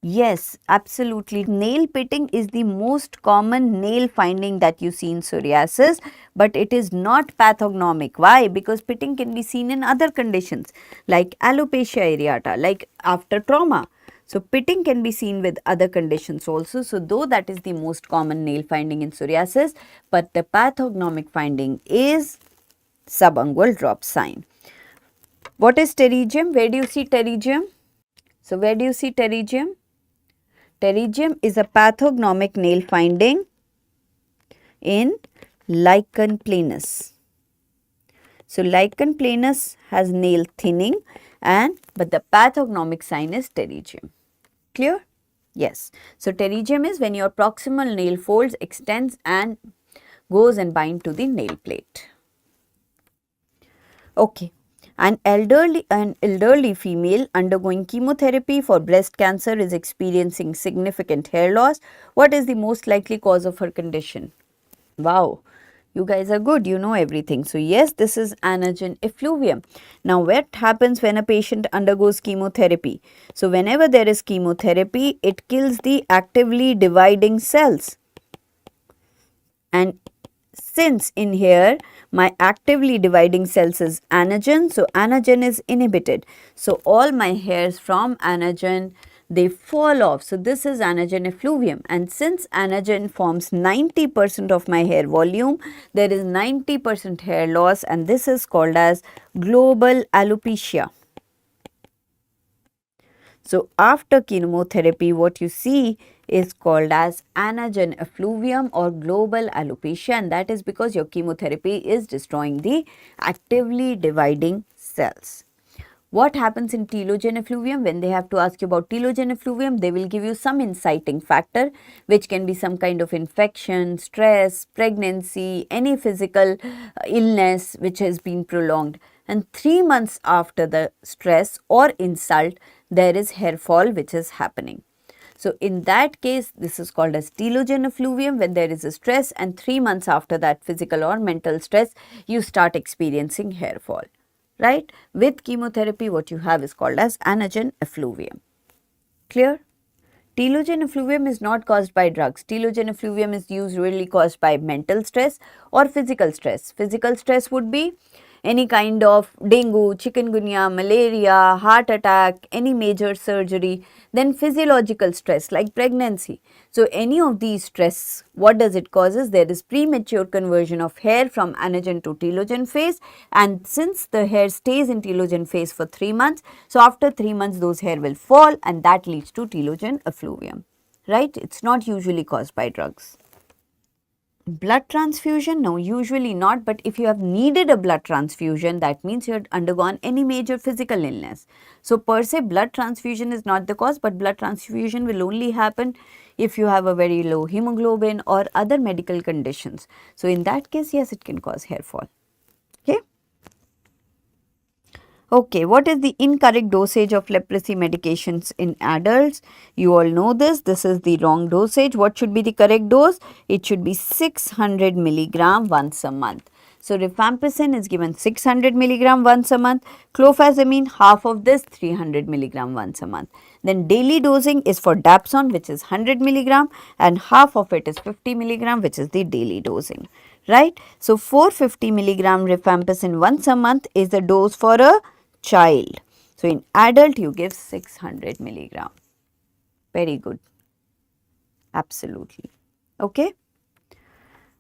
A: Yes, absolutely. Nail pitting is the most common nail finding that you see in psoriasis, but it is not pathognomic. Why? Because pitting can be seen in other conditions like alopecia areata, like after trauma. So pitting can be seen with other conditions also. So though that is the most common nail finding in psoriasis, but the pathognomic finding is subungual drop sign. What is pterygium? Where do you see pterygium? So where do you see pterygium? Pterygium is a pathognomic nail finding in Lichen planus. So Lichen planus has nail thinning but the pathognomic sign is pterygium. Clear? Yes. So pterygium is when your proximal nail folds extends and goes and bind to the nail plate. Okay. An elderly female undergoing chemotherapy for breast cancer is experiencing significant hair loss. What is the most likely cause of her condition? Wow, you guys are good, you know everything. So yes, this is anagen effluvium. Now what happens when a patient undergoes chemotherapy? So whenever there is chemotherapy, it kills the actively dividing cells. And since in here my actively dividing cells is anagen, so anagen is inhibited. So all my hairs from anagen, they fall off. So this is anagen effluvium, and since anagen forms 90% of my hair volume, there is 90% hair loss, and this is called as global alopecia. So after chemotherapy, what you see is called as anagen effluvium or global alopecia, and that is because your chemotherapy is destroying the actively dividing cells. What happens in telogen effluvium? When they have to ask you about telogen effluvium, they will give you some inciting factor, which can be some kind of infection, stress, pregnancy, any physical illness which has been prolonged. And 3 months after the stress or insult, there is hair fall which is happening. So in that case, this is called as telogen effluvium when there is a stress, and 3 months after that physical or mental stress, you start experiencing hair fall. Right? With chemotherapy, what you have is called as anagen effluvium. Clear? Telogen effluvium is not caused by drugs. Telogen effluvium is usually caused by mental stress or physical stress. Physical stress would be any kind of dengue, chikungunya, malaria, heart attack, any major surgery, then physiological stress like pregnancy. So any of these stress, what does it causes? There is premature conversion of hair from anagen to telogen phase, and since the hair stays in telogen phase for 3 months, so after 3 months those hair will fall, and that leads to telogen effluvium, right? It's not usually caused by drugs. Blood transfusion? No, usually not, but if you have needed a blood transfusion, that means you have undergone any major physical illness. So per se blood transfusion is not the cause, but blood transfusion will only happen if you have a very low hemoglobin or other medical conditions. So in that case, yes, it can cause hair fall. Okay. Okay, what is the incorrect dosage of leprosy medications in adults? You all know this. This is the wrong dosage. What should be the correct dose? It should be 600 milligram once a month. So rifampicin is given 600 milligram once a month. Clofazimine, half of this 300 milligram once a month. Then daily dosing is for Dapsone, which is 100 milligram, and half of it is 50 milligram, which is the daily dosing. Right? So 450 milligram rifampicin once a month is the dose for a child. So in adult you give 600 milligram. Very good. Absolutely. Okay.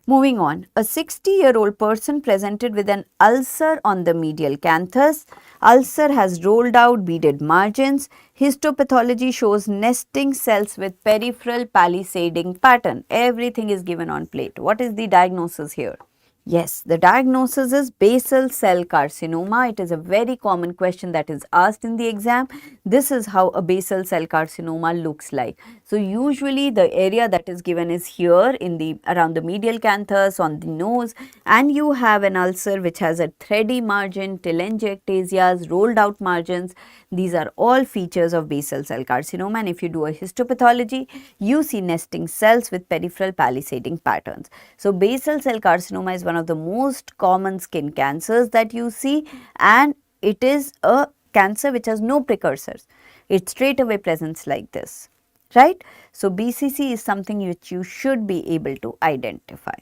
A: Moving on, a 60-year-old person presented with an ulcer on the medial canthus. Ulcer has rolled out beaded margins. Histopathology shows nesting cells with peripheral palisading pattern. Everything is given on plate. What is the diagnosis here? Yes, the diagnosis is basal cell carcinoma. It is a very common question that is asked in the exam. This is how a basal cell carcinoma looks like. So usually the area that is given is here in the around the medial canthus, on the nose, and you have an ulcer which has a thready margin, telangiectasias, rolled out margins. These are all features of basal cell carcinoma, and if you do a histopathology, you see nesting cells with peripheral palisading patterns. So basal cell carcinoma is one of the most common skin cancers that you see, and it is a cancer which has no precursors. It straight away presents like this, right? So BCC is something which you should be able to identify.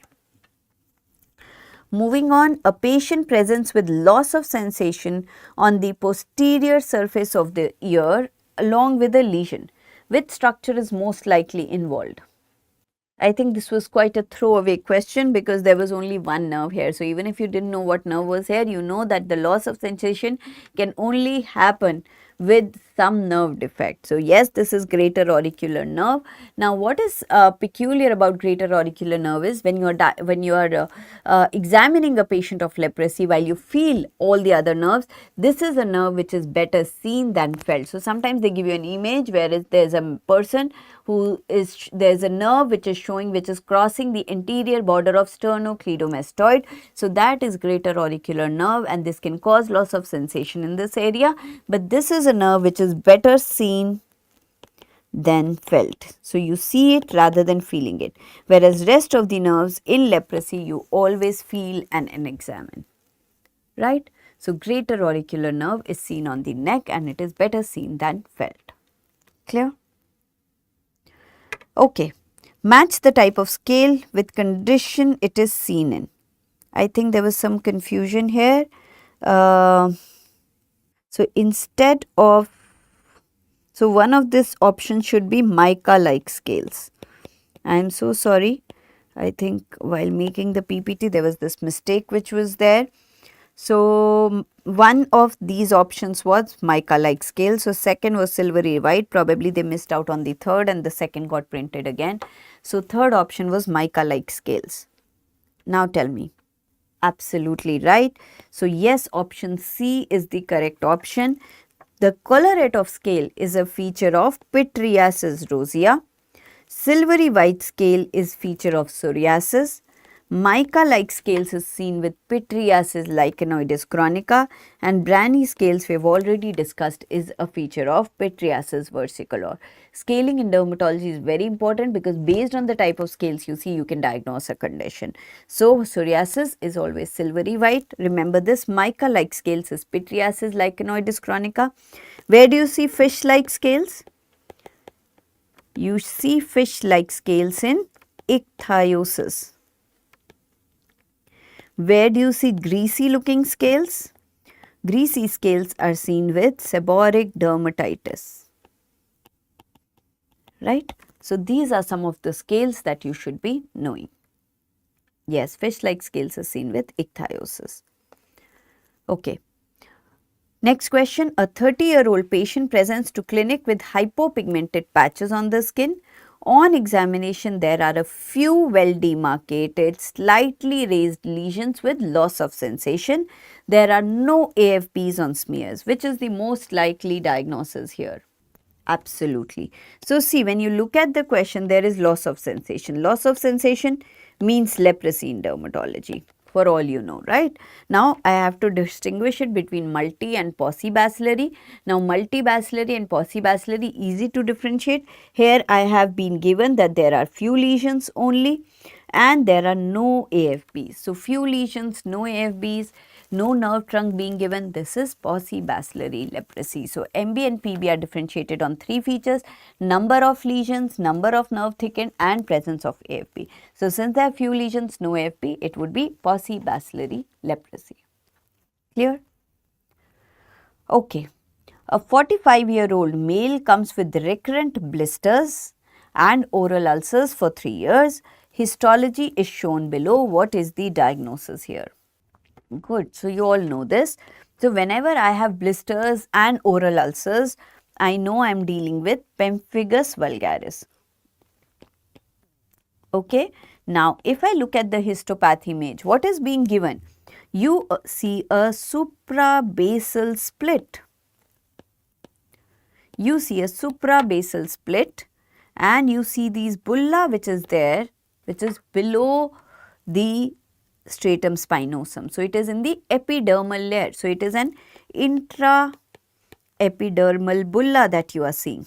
A: Moving on, a patient presents with loss of sensation on the posterior surface of the ear along with a lesion. Which structure is most likely involved? I think this was quite a throwaway question because there was only one nerve here. So even if you didn't know what nerve was here, you know that the loss of sensation can only happen with some nerve defect. So yes, this is greater auricular nerve. Now what is peculiar about greater auricular nerve is when you are examining a patient of leprosy, while you feel all the other nerves, this is a nerve which is better seen than felt. So sometimes they give you an image where there's a person there's a nerve which is showing, which is crossing the anterior border of sternocleidomastoid. So that is greater auricular nerve, and this can cause loss of sensation in this area. But this is a nerve which is better seen than felt. So you see it rather than feeling it. Whereas rest of the nerves in leprosy, you always feel and examine. Right? So greater auricular nerve is seen on the neck and it is better seen than felt. Clear? Okay, match the type of scale with condition it is seen in. I think there was some confusion here. So instead of, so one of this option should be mica-like scales. I am so sorry. I think while making the PPT there was this mistake which was there. So one of these options was mica-like scale. So second was silvery white. Probably they missed out on the third and the second got printed again. So third option was mica-like scales. Now tell me. Absolutely right. So yes, option C is the correct option. The colorate of scale is a feature of Pityriasis rosea. Silvery white scale is feature of psoriasis. Mica-like scales is seen with Pityriasis lichenoides chronica, and briny scales we have already discussed is a feature of Pityriasis versicolor. Scaling in dermatology is very important because based on the type of scales you see, you can diagnose a condition. So psoriasis is always silvery white. Remember this, mica-like scales is Pityriasis lichenoides chronica. Where do you see fish-like scales? You see fish-like scales in ichthyosis. Where do you see greasy looking scales? Greasy scales are seen with seborrheic dermatitis. Right? So these are some of the scales that you should be knowing. Yes, fish-like scales are seen with ichthyosis. Okay. Next question, a 30-year-old patient presents to clinic with hypopigmented patches on the skin. On examination, there are a few well demarcated, slightly raised lesions with loss of sensation. There are no AFBs on smears. Which is the most likely diagnosis here? Absolutely. So see, when you look at the question, there is loss of sensation. Loss of sensation means leprosy in dermatology, for all you know, right? Now, I have to distinguish it between multi and paucibacillary. Now, multibacillary and paucibacillary, easy to differentiate. Here, I have been given that there are few lesions only and there are no AFBs. So, few lesions, no AFBs, no nerve trunk being given, this is paucibacillary leprosy. So, MB and PB are differentiated on three features: number of lesions, number of nerve thickened and presence of AFB. So, since there are few lesions, no AFB, it would be paucibacillary leprosy. Clear? Okay. A 45-year-old male comes with recurrent blisters and oral ulcers for 3 years. Histology is shown below. What is the diagnosis here? Good. So, you all know this. So, whenever I have blisters and oral ulcers, I know I am dealing with pemphigus vulgaris. Okay. Now, if I look at the histopath image, what is being given? You see a suprabasal split. You see a suprabasal split and you see these bulla which is there, which is below the stratum spinosum. So, it is in the epidermal layer. So, it is an intraepidermal bulla that you are seeing.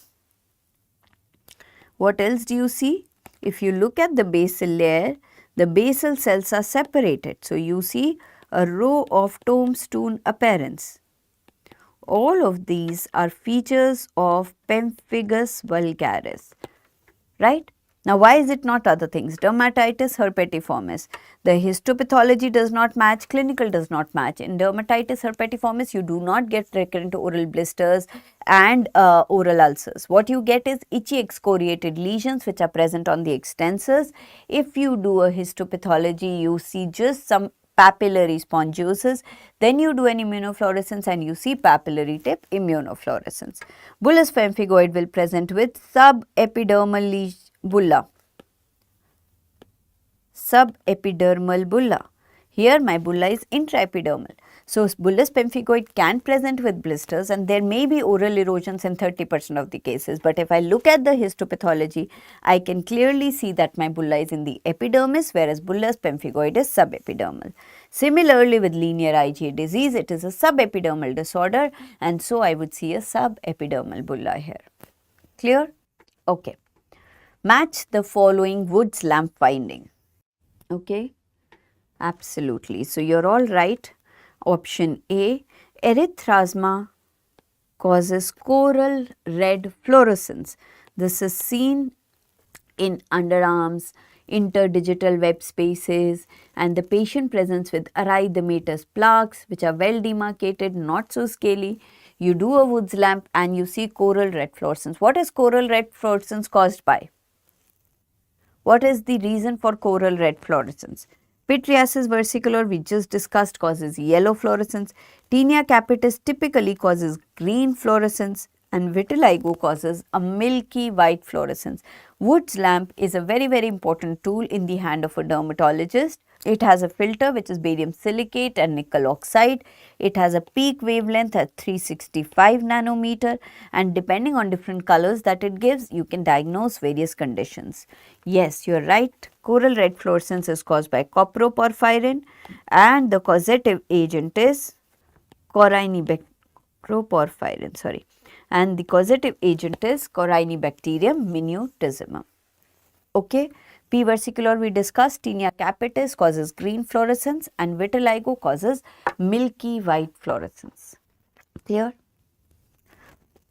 A: What else do you see? If you look at the basal layer, the basal cells are separated. So, you see a row of tombstone appearance. All of these are features of pemphigus vulgaris, right? Now, why is it not other things? Dermatitis herpetiformis. The histopathology does not match, clinical does not match. In dermatitis herpetiformis, you do not get recurrent oral blisters and oral ulcers. What you get is itchy excoriated lesions which are present on the extensors. If you do a histopathology, you see just some papillary spongiosis, then you do an immunofluorescence and you see papillary tip immunofluorescence. Bullous pemphigoid will present with subepidermal bulla. Subepidermal bulla. Here my bulla is intraepidermal. So, bullous pemphigoid can present with blisters and there may be oral erosions in 30% of the cases. But if I look at the histopathology, I can clearly see that my bulla is in the epidermis, whereas bullous pemphigoid is subepidermal. Similarly, with linear IgA disease, it is a subepidermal disorder and so I would see a subepidermal bulla here. Clear? Okay. Match the following Wood's lamp finding. Okay, absolutely. So, you are all right. Option A, erythrasma causes coral red fluorescence. This is seen in underarms, interdigital web spaces, and the patient presents with erythematous plaques which are well demarcated, not so scaly. You do a Wood's lamp and you see coral red fluorescence. What is coral red fluorescence caused by? What is the reason for coral red fluorescence? Pityriasis versicolor we just discussed causes yellow fluorescence. Tinea capitis typically causes green fluorescence and vitiligo causes a milky white fluorescence. Wood's lamp is a very important tool in the hand of a dermatologist. It has a filter which is barium silicate and nickel oxide. It has a peak wavelength at 365 nanometer and depending on different colors that it gives, you can diagnose various conditions. Yes, you are right. Coral red fluorescence is caused by coproporphyrin and the causative agent is coproporphyrin, and the causative agent is Corynebacterium minutissimum. Okay. P. versicolor we discussed, Tinea capitis causes green fluorescence and vitiligo causes milky white fluorescence. Clear?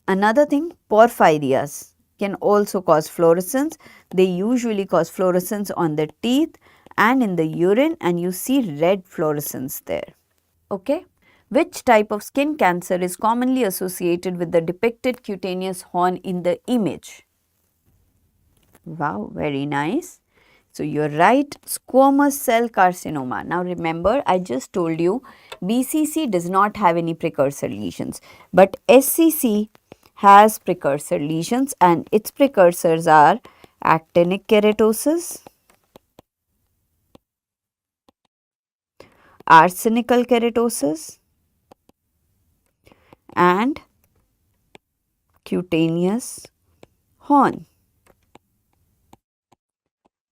A: Another thing, porphyrias can also cause fluorescence. They usually cause fluorescence on the teeth and in the urine and you see red fluorescence there. Okay. Which type of skin cancer is commonly associated with the depicted cutaneous horn in the image? Wow, very nice. So, you are right, squamous cell carcinoma. Now, remember I just told you BCC does not have any precursor lesions, but SCC has precursor lesions and its precursors are actinic keratosis, arsenical keratosis and cutaneous horn.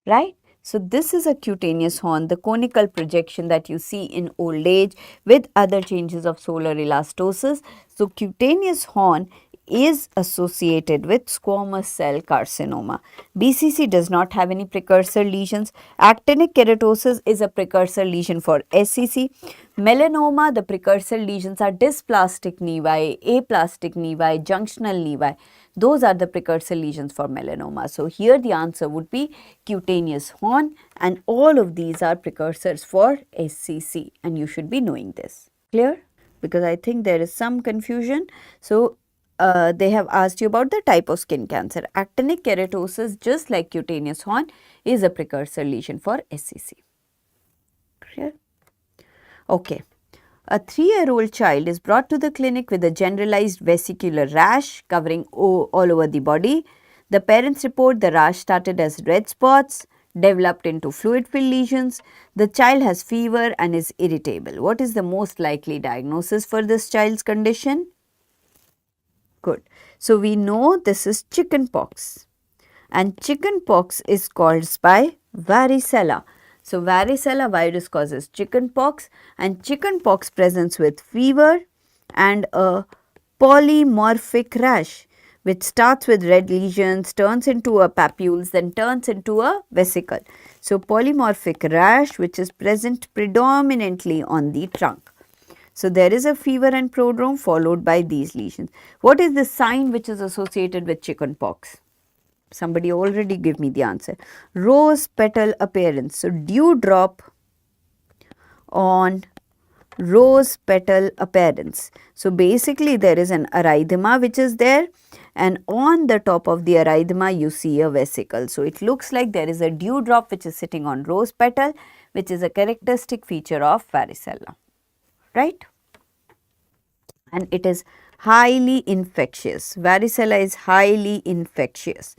A: Right? So, this is a cutaneous horn, the conical projection that you see in old age with other changes of solar elastosis. So, cutaneous horn is associated with squamous cell carcinoma. BCC does not have any precursor lesions. Actinic keratosis is a precursor lesion for SCC. Melanoma, the precursor lesions are dysplastic nevi, aplastic nevi, junctional nevi. Those are the precursor lesions for melanoma. So, here the answer would be cutaneous horn and all of these are precursors for SCC and you should be knowing this. Clear? Because I think there is some confusion. So, they have asked you about the type of skin cancer. Actinic keratosis, just like cutaneous horn, is a precursor lesion for SCC. Clear? Okay. A 3-year-old child is brought to the clinic with a generalized vesicular rash covering all over the body. The parents report the rash started as red spots, developed into fluid-filled lesions. The child has fever and is irritable. What is the most likely diagnosis for this child's condition? Good. So, we know this is chicken pox and chicken pox is caused by varicella. So, varicella virus causes chicken pox and chicken pox presents with fever and a polymorphic rash which starts with red lesions, turns into a papules, then turns into a vesicle. So, polymorphic rash which is present predominantly on the trunk. So, there is a fever and prodrome followed by these lesions. What is the sign which is associated with chicken pox? Somebody already give me the answer. Rose petal appearance. So, dewdrop on rose petal appearance. So, basically there is an erythema which is there, and on the top of the erythema you see a vesicle. So, it looks like there is a dewdrop which is sitting on rose petal, which is a characteristic feature of varicella, right? And it is highly infectious. Varicella is highly infectious.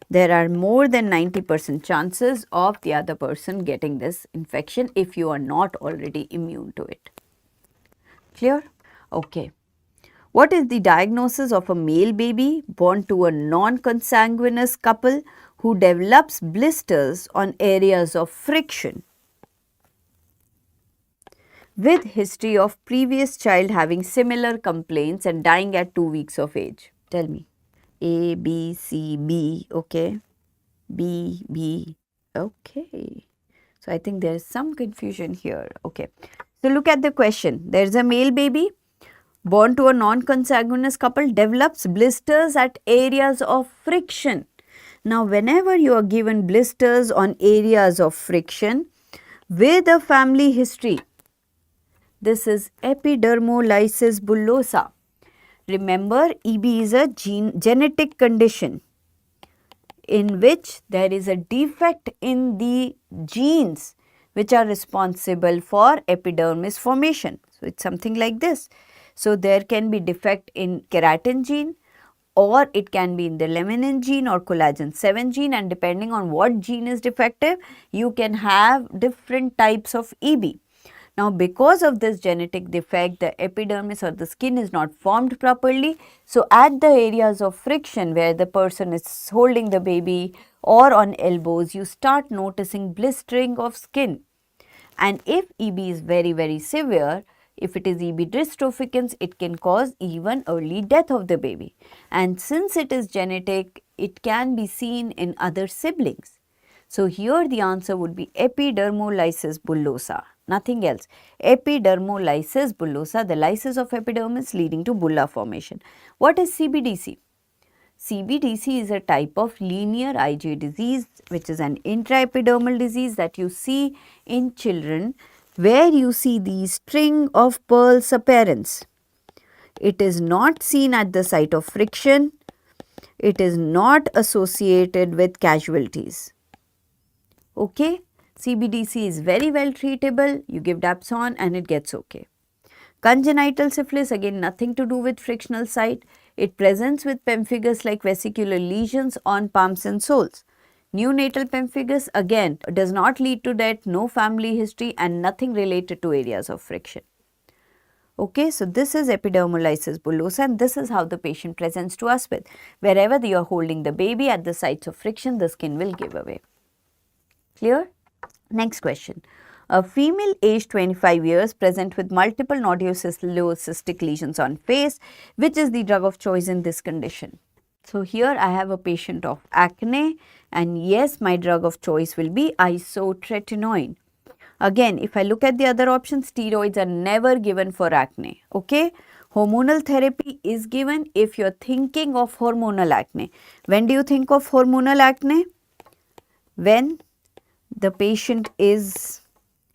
A: There are more than 90% chances of the other person getting this infection if you are not already immune to it. Clear? Okay. What is the diagnosis of a male baby born to a non-consanguineous couple who develops blisters on areas of friction with history of previous child having similar complaints and dying at 2 weeks of age? Tell me. A, B, C, B, okay. B, B, okay. So, I think there is some confusion here, okay. So, look at the question. There is a male baby born to a non-consanguineous couple, develops blisters at areas of friction. Now, whenever you are given blisters on areas of friction with a family history, this is epidermolysis bullosa. Remember, EB is a genetic condition in which there is a defect in the genes which are responsible for epidermis formation. So, it is something like this. So, there can be defect in keratin gene, or it can be in the laminin gene or collagen 7 gene, and depending on what gene is defective, you can have different types of EB. Now, because of this genetic defect, the epidermis or the skin is not formed properly. So, at the areas of friction where the person is holding the baby or on elbows, you start noticing blistering of skin. And if EB is very severe, if it is EB dystrophicaans, it can cause even early death of the baby. And since it is genetic, it can be seen in other siblings. So, here the answer would be epidermolysis bullosa, nothing else. Epidermolysis bullosa, the lysis of epidermis leading to bulla formation. What is CBDC? CBDC is a type of linear IgA disease, which is an intraepidermal disease that you see in children, where you see the string of pearls appearance. It is not seen at the site of friction. It is not associated with casualties. Okay, CBDC is very well treatable. You give Dapsone and it gets okay. Congenital syphilis, again nothing to do with frictional site. It presents with pemphigus like vesicular lesions on palms and soles. Neonatal pemphigus again does not lead to death, no family history and nothing related to areas of friction. Okay, so this is epidermolysis bullosa and this is how the patient presents to us with. Wherever you are holding the baby at the sites of friction, the skin will give away. Clear? Next question. A female aged 25 years present with multiple nodulocystic lesions on face. Which is the drug of choice in this condition? So, here I have a patient of acne and yes, my drug of choice will be isotretinoin. Again, if I look at the other options, steroids are never given for acne. Okay? Hormonal therapy is given if you are thinking of hormonal acne. When do you think of hormonal acne? When the patient is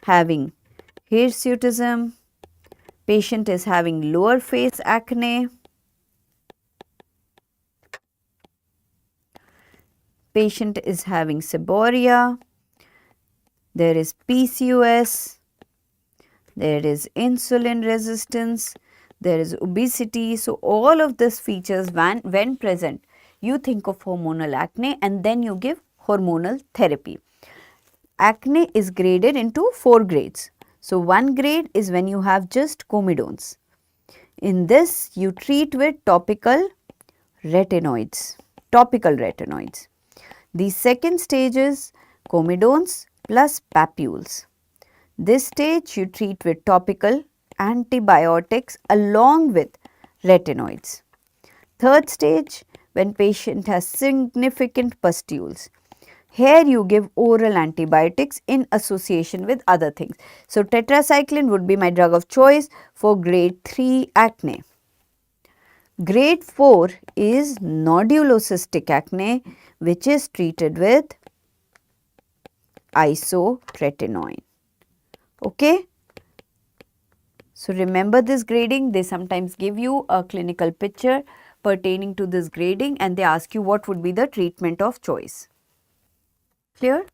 A: having hirsutism, patient is having lower face acne, patient is having seborrhea, there is PCOS, there is insulin resistance, there is obesity. So, all of these features when present, you think of hormonal acne and then you give hormonal therapy. Acne is graded into 4 grades. So, one grade is when you have just comedones. In this, you treat with topical retinoids. The second stage is comedones plus papules. This stage you treat with topical antibiotics along with retinoids. Third stage, when patient has significant pustules. Here you give oral antibiotics in association with other things. So, tetracycline would be my drug of choice for grade 3 acne. Grade 4 is nodulocystic acne, which is treated with isotretinoin. Okay. So, remember this grading, they sometimes give you a clinical picture pertaining to this grading and they ask you what would be the treatment of choice. Clear?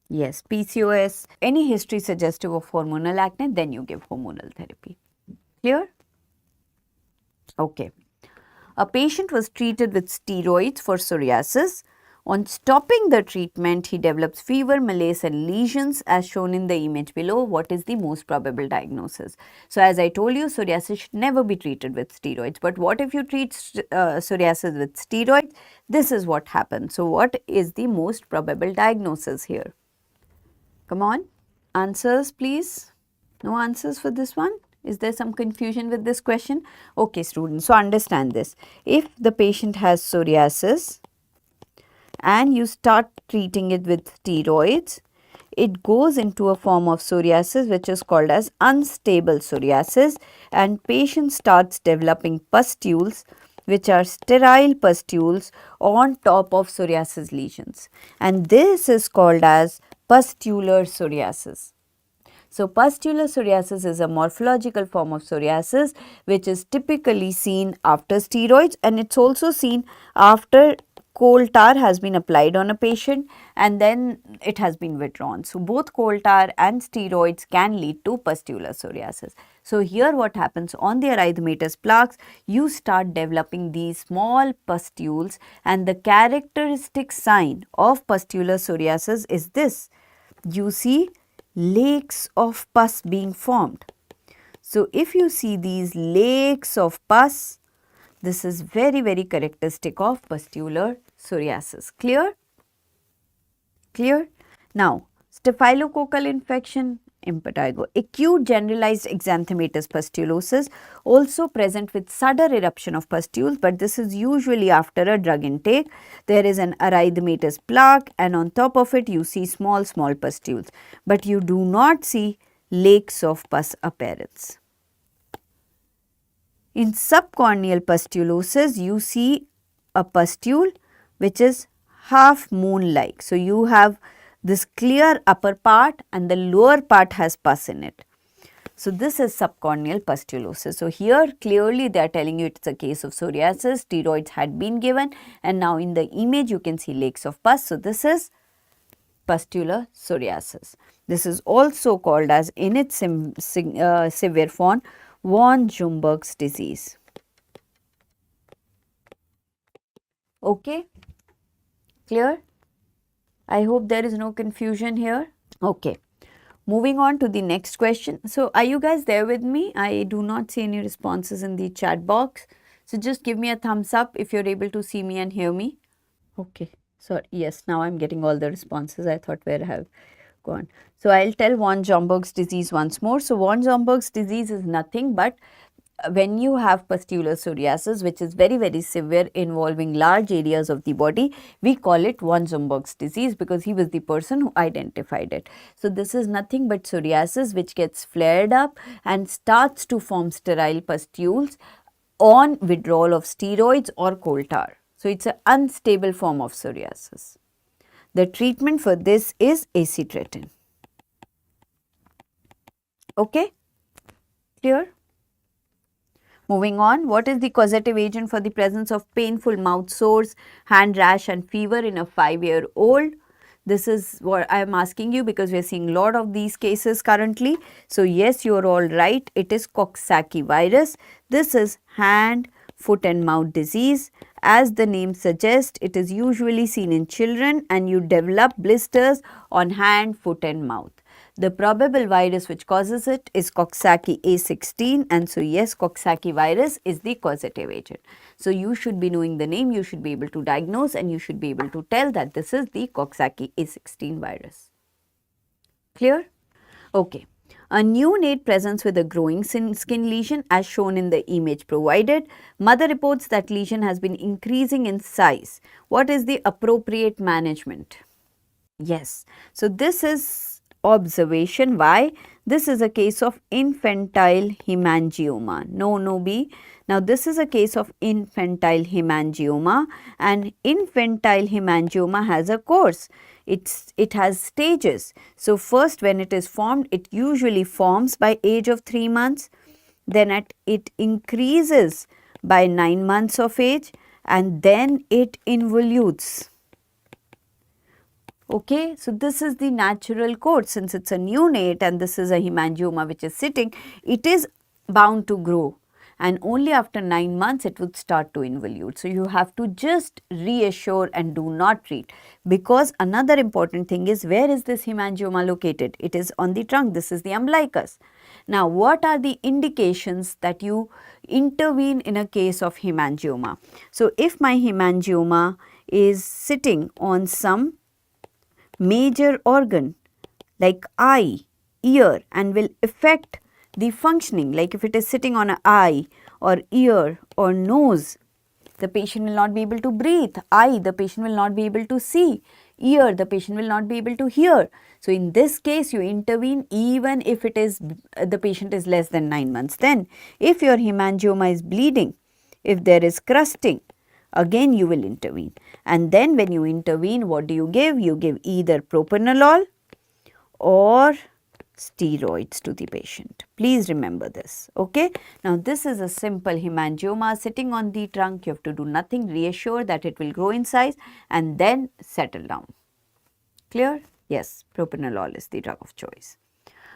A: Yes, PCOS, any history suggestive of hormonal acne, then you give hormonal therapy. Clear? Okay. A patient was treated with steroids for psoriasis. On stopping the treatment, he develops fever, malaise and lesions as shown in the image below. What is the most probable diagnosis? So, as I told you, psoriasis should never be treated with steroids. But what if you treat psoriasis with steroids? This is what happens. So, what is the most probable diagnosis here? Come on, answers please. No answers for this one? Is there some confusion with this question? Okay, students, so understand this. If the patient has psoriasis and you start treating it with steroids, it goes into a form of psoriasis which is called as unstable psoriasis, and patient starts developing pustules which are sterile pustules on top of psoriasis lesions, and this is called as pustular psoriasis. So, pustular psoriasis is a morphological form of psoriasis which is typically seen after steroids, and it is also seen after coal tar has been applied on a patient and then it has been withdrawn. So, both coal tar and steroids can lead to pustular psoriasis. So, here what happens on the erythematous plaques, you start developing these small pustules, and the characteristic sign of pustular psoriasis is this. You see lakes of pus being formed. So, if you see these lakes of pus, this is very characteristic of pustular psoriasis. Clear? Clear? Now, staphylococcal infection, impetigo, acute generalized exanthematous pustulosis, also present with sudden eruption of pustules, but this is usually after a drug intake. There is an erythematous plaque and on top of it you see small pustules, but you do not see lakes of pus appearance. In subcorneal pustulosis, you see a pustule which is half moon like. So, you have this clear upper part and the lower part has pus in it. So, this is subcorneal pustulosis. So, here clearly they are telling you it is a case of psoriasis, steroids had been given and now in the image you can see lakes of pus. So, this is pustular psoriasis. This is also called as in its severe form von Jumberg's disease. Okay, clear? I hope there is no confusion here. Okay, moving on to the next question. So, are you guys there with me? I do not see any responses in the chat box. So, just give me a thumbs up if you are able to see me and hear me. Okay, so yes, now I am getting all the responses. I thought where I have gone. So, I will tell von Jumberg's disease once more. So, von Jumberg's disease is nothing but when you have pustular psoriasis, which is very severe involving large areas of the body, we call it von Jumberg's disease because he was the person who identified it. So, this is nothing but psoriasis which gets flared up and starts to form sterile pustules on withdrawal of steroids or coal tar. So, it is an unstable form of psoriasis. The treatment for this is acitretin. Okay, clear? Moving on, what is the causative agent for the presence of painful mouth sores, hand rash and fever in a 5-year-old? This is what I am asking you because we are seeing a lot of these cases currently. So, yes, you are all right. It is Coxsackie virus. This is hand, foot and mouth disease. As the name suggests, it is usually seen in children and you develop blisters on hand, foot and mouth. The probable virus which causes it is Coxsackie A16, and so yes, Coxsackie virus is the causative agent. So, you should be knowing the name, you should be able to diagnose and you should be able to tell that this is the Coxsackie A16 virus. Clear? Okay. A neonate presents with a growing skin lesion as shown in the image provided. Mother reports that lesion has been increasing in size. What is the appropriate management? Yes. So, this is observation. Why? This is a case of infantile hemangioma. No, no B. Now, this is a case of infantile hemangioma, and infantile hemangioma has a course. It has stages. So, first when it is formed, it usually forms by age of 3 months, then it increases by 9 months of age, and then it involutes. Okay, so this is the natural course. Since it's a neonate and this is a hemangioma which is sitting, it is bound to grow, and only after 9 months it would start to involute. So, you have to just reassure and do not treat, because another important thing is, where is this hemangioma located? It is on the trunk. This is the umbilicus. Now, what are the indications that you intervene in a case of hemangioma? So, if my hemangioma is sitting on some major organ like eye, ear, and will affect the functioning, like if it is sitting on an eye or ear or nose, the patient will not be able to breathe. Eye, the patient will not be able to see. Ear, the patient will not be able to hear. So, in this case, you intervene even if it is the patient is less than 9 months. Then, if your hemangioma is bleeding, if there is crusting, again you will intervene. And then when you intervene, what do you give? You give either propranolol or steroids to the patient. Please remember this. Okay. Now, this is a simple hemangioma sitting on the trunk. You have to do nothing, reassure that it will grow in size and then settle down. Clear? Yes, propranolol is the drug of choice.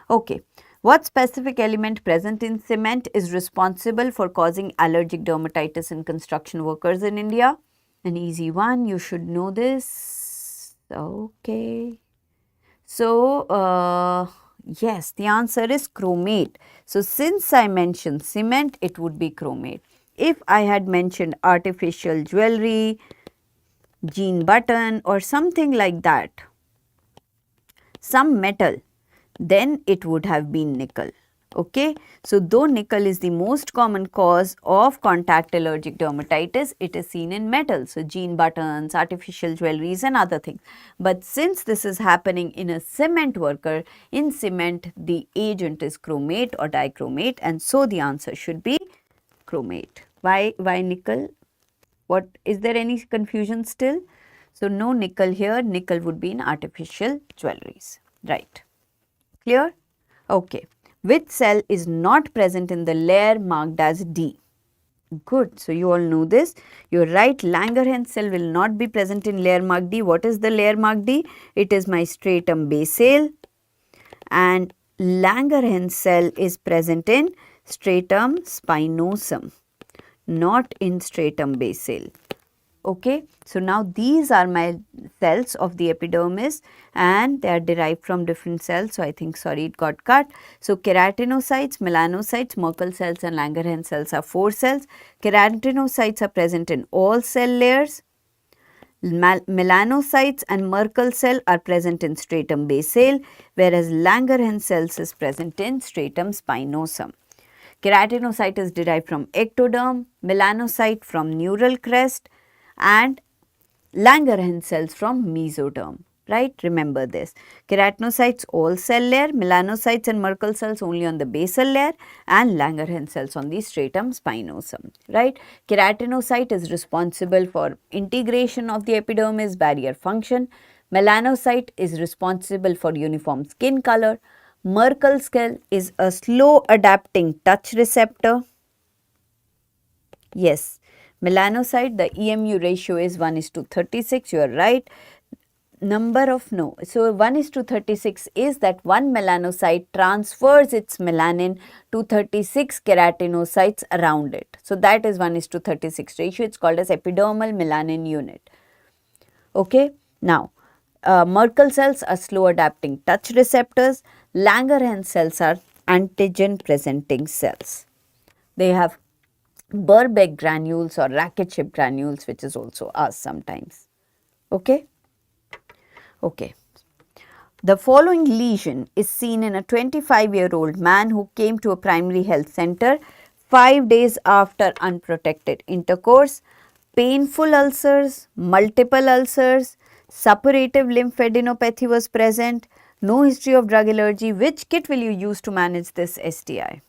A: Okay. What specific element present in cement is responsible for causing allergic dermatitis in construction workers in India? An easy one, you should know this. Okay. So, yes, the answer is chromate. So, since I mentioned cement, it would be chromate. If I had mentioned artificial jewelry, jean button or something like that, some metal, then it would have been nickel. Okay. So, though nickel is the most common cause of contact allergic dermatitis, it is seen in metal. So, jean buttons, artificial jewelries and other things. But since this is happening in a cement worker, in cement the agent is chromate or dichromate, and so the answer should be chromate. Why nickel? What is there any confusion still? So, no nickel here, nickel would be in artificial jewelries, right? Clear? Okay. Which cell is not present in the layer marked as D? Good. So, you all know this. You are right. Langerhans cell will not be present in layer marked D. What is the layer marked D? It is my stratum basale, and Langerhans cell is present in stratum spinosum, not in stratum basale. Okay. So, now these are my cells of the epidermis and they are derived from different cells. So, I think sorry it got cut. So, keratinocytes, melanocytes, Merkel cells and Langerhans cells are 4 cells. Keratinocytes are present in all cell layers. Melanocytes and Merkel cell are present in stratum basale, whereas Langerhans cells is present in stratum spinosum. Keratinocyte is derived from ectoderm, melanocyte from neural crest, and Langerhans cells from mesoderm, right? Remember this. Keratinocytes all cell layer, melanocytes and Merkel cells only on the basal layer, and Langerhans cells on the stratum spinosum, right? Keratinocyte is responsible for integration of the epidermis, barrier function. Melanocyte is responsible for uniform skin color. Merkel cell is a slow adapting touch receptor. Yes. Melanocyte, the EMU ratio is 1:36, you are right. Number of, no, so 1:36 is that one melanocyte transfers its melanin to 36 keratinocytes around it. So, that is 1:36 ratio, it is called as epidermal melanin unit. Okay. Now, Merkel cells are slow adapting touch receptors, Langerhans cells are antigen presenting cells. They have Burbeck granules or racket shaped granules, which is also asked sometimes. Okay. Okay. The following lesion is seen in a 25-year-old man who came to a primary health center 5 days after unprotected intercourse. Painful ulcers, multiple ulcers, suppurative lymphadenopathy was present, No history of drug allergy. Which kit will you use to manage this STI?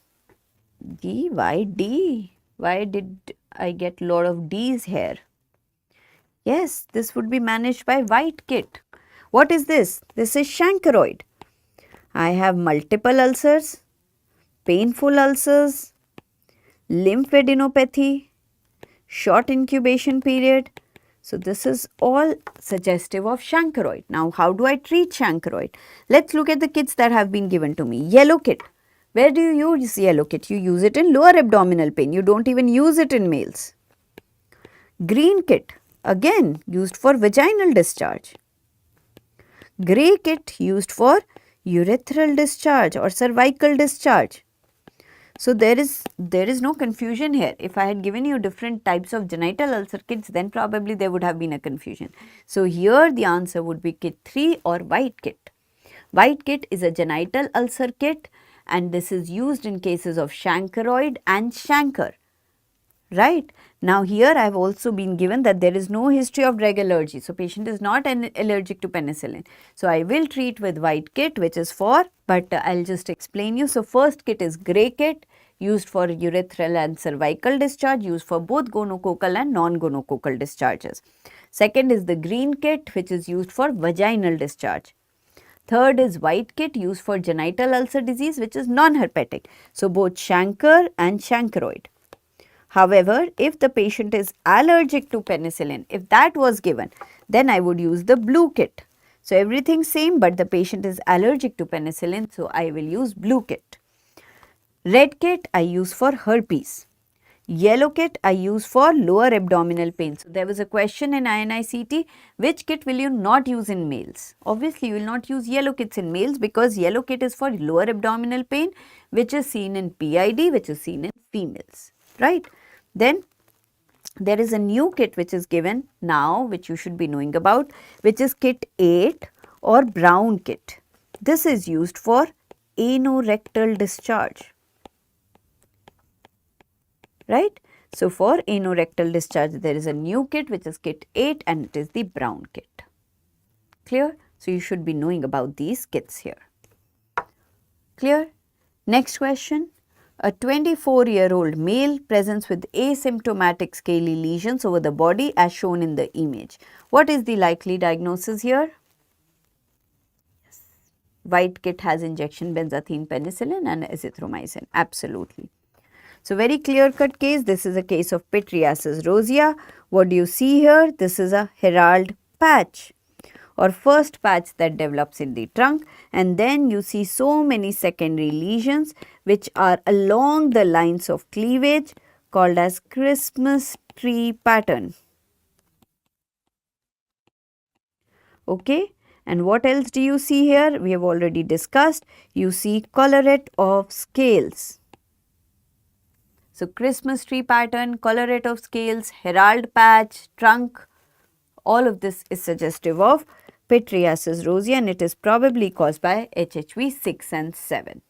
A: D. Why D? Why did I get a lot of D's here? Yes, this would be managed by white kit. What is this? This is chancroid. I have multiple ulcers, painful ulcers, lymphadenopathy, short incubation period. So this is all suggestive of chancroid. Now how do I treat chancroid? Let's look at the kits that have been given to me. Yellow kit. Where do you use yellow kit? You use it in lower abdominal pain. You don't even use it in males. Green kit. Again used for vaginal discharge. Grey kit used for urethral discharge or cervical discharge. So there is no confusion here. If I had given you different types of genital ulcer kits, then probably there would have been a confusion. So here the answer would be kit 3 or white kit. White kit is a genital ulcer kit and this is used in cases of chancroid and chancre. Right. Now here I have also been given that there is no history of drug allergy. So patient is not allergic to penicillin. So I will treat with white kit which is for, but I'll just explain you. So first kit is grey kit used for urethral and cervical discharge, used for both gonococcal and non-gonococcal discharges. Second is the green kit which is used for vaginal discharge. Third is white kit used for genital ulcer disease which is non-herpetic. So both chancre and chancroid. However, if the patient is allergic to penicillin, if that was given, then I would use the blue kit. So everything same, but the patient is allergic to penicillin, so I will use blue kit. Red kit I use for herpes. Yellow kit I use for lower abdominal pain. So there was a question in INICET, which kit will you not use in males? Obviously, you will not use yellow kits in males because yellow kit is for lower abdominal pain, which is seen in PID, which is seen in females, right? Then there is a new kit which is given now, which you should be knowing about, which is kit 8 or brown kit. This is used for anorectal discharge, right? So for anorectal discharge, there is a new kit which is kit 8 and it is the brown kit. Clear? So you should be knowing about these kits here. Clear? Next question. A 24-year-old male presents with asymptomatic scaly lesions over the body as shown in the image. What is the likely diagnosis here? Yes. White kit has injection benzathine penicillin and azithromycin. Absolutely. So very clear-cut case. This is a case of Pityriasis rosea. What do you see here? This is a herald patch or first patch that develops in the trunk, and then you see so many secondary lesions which are along the lines of cleavage called as Christmas tree pattern. Okay, and what else do you see here? We have already discussed. You see collarette of scales. So Christmas tree pattern, collarette of scales, herald patch, trunk, all of this is suggestive of Pityriasis rosea and it is probably caused by HHV 6 and 7.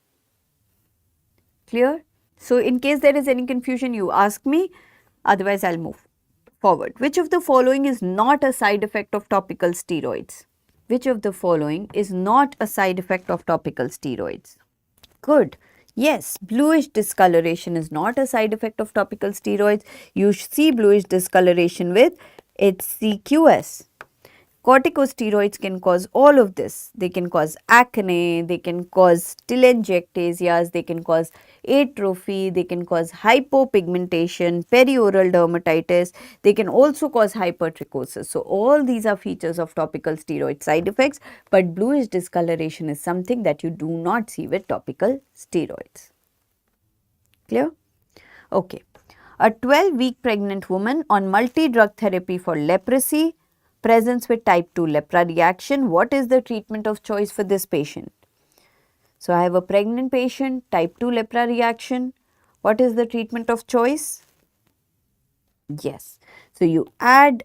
A: Clear? So in case there is any confusion, you ask me, otherwise I'll move forward. Which of the following is not a side effect of topical steroids? Which of the following is not a side effect of topical steroids? Good. Yes, bluish discoloration is not a side effect of topical steroids. You see bluish discoloration with HCQS. Corticosteroids can cause all of this. They can cause acne, they can cause telangiectasias, they can cause atrophy, they can cause hypopigmentation, perioral dermatitis, they can also cause hypertrichosis. So all these are features of topical steroid side effects, but bluish discoloration is something that you do not see with topical steroids. Clear? Okay. A 12-week pregnant woman on multi-drug therapy for leprosy presents with type 2 lepra reaction. What is the treatment of choice for this patient? So I have a pregnant patient, type 2 lepra reaction. What is the treatment of choice? Yes. So you add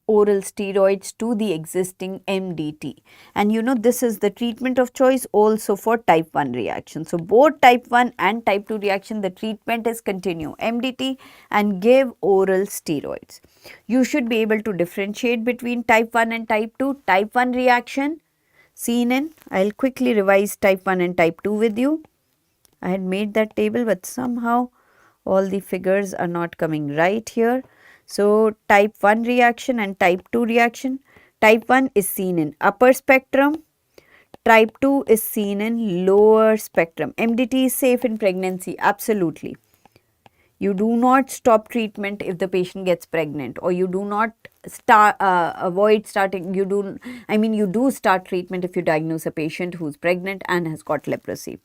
A: oral steroids to the existing MDT. And you know this is the treatment of choice also for type 1 reaction. So both type 1 and type 2 reaction, the treatment is continue MDT and give oral steroids. You should be able to differentiate between type 1 and type 2. Type 1 reaction, seen in, I'll quickly revise type 1 and type 2 with you. I had made that table, but somehow all the figures are not coming right here. So, type 1 reaction and type 2 reaction. Type 1 is seen in upper spectrum, type 2 is seen in lower spectrum. MDT is safe in pregnancy, absolutely. You do not stop treatment if the patient gets pregnant, or you do not avoid starting, you do start treatment if you diagnose a patient who's pregnant and has got leprosy.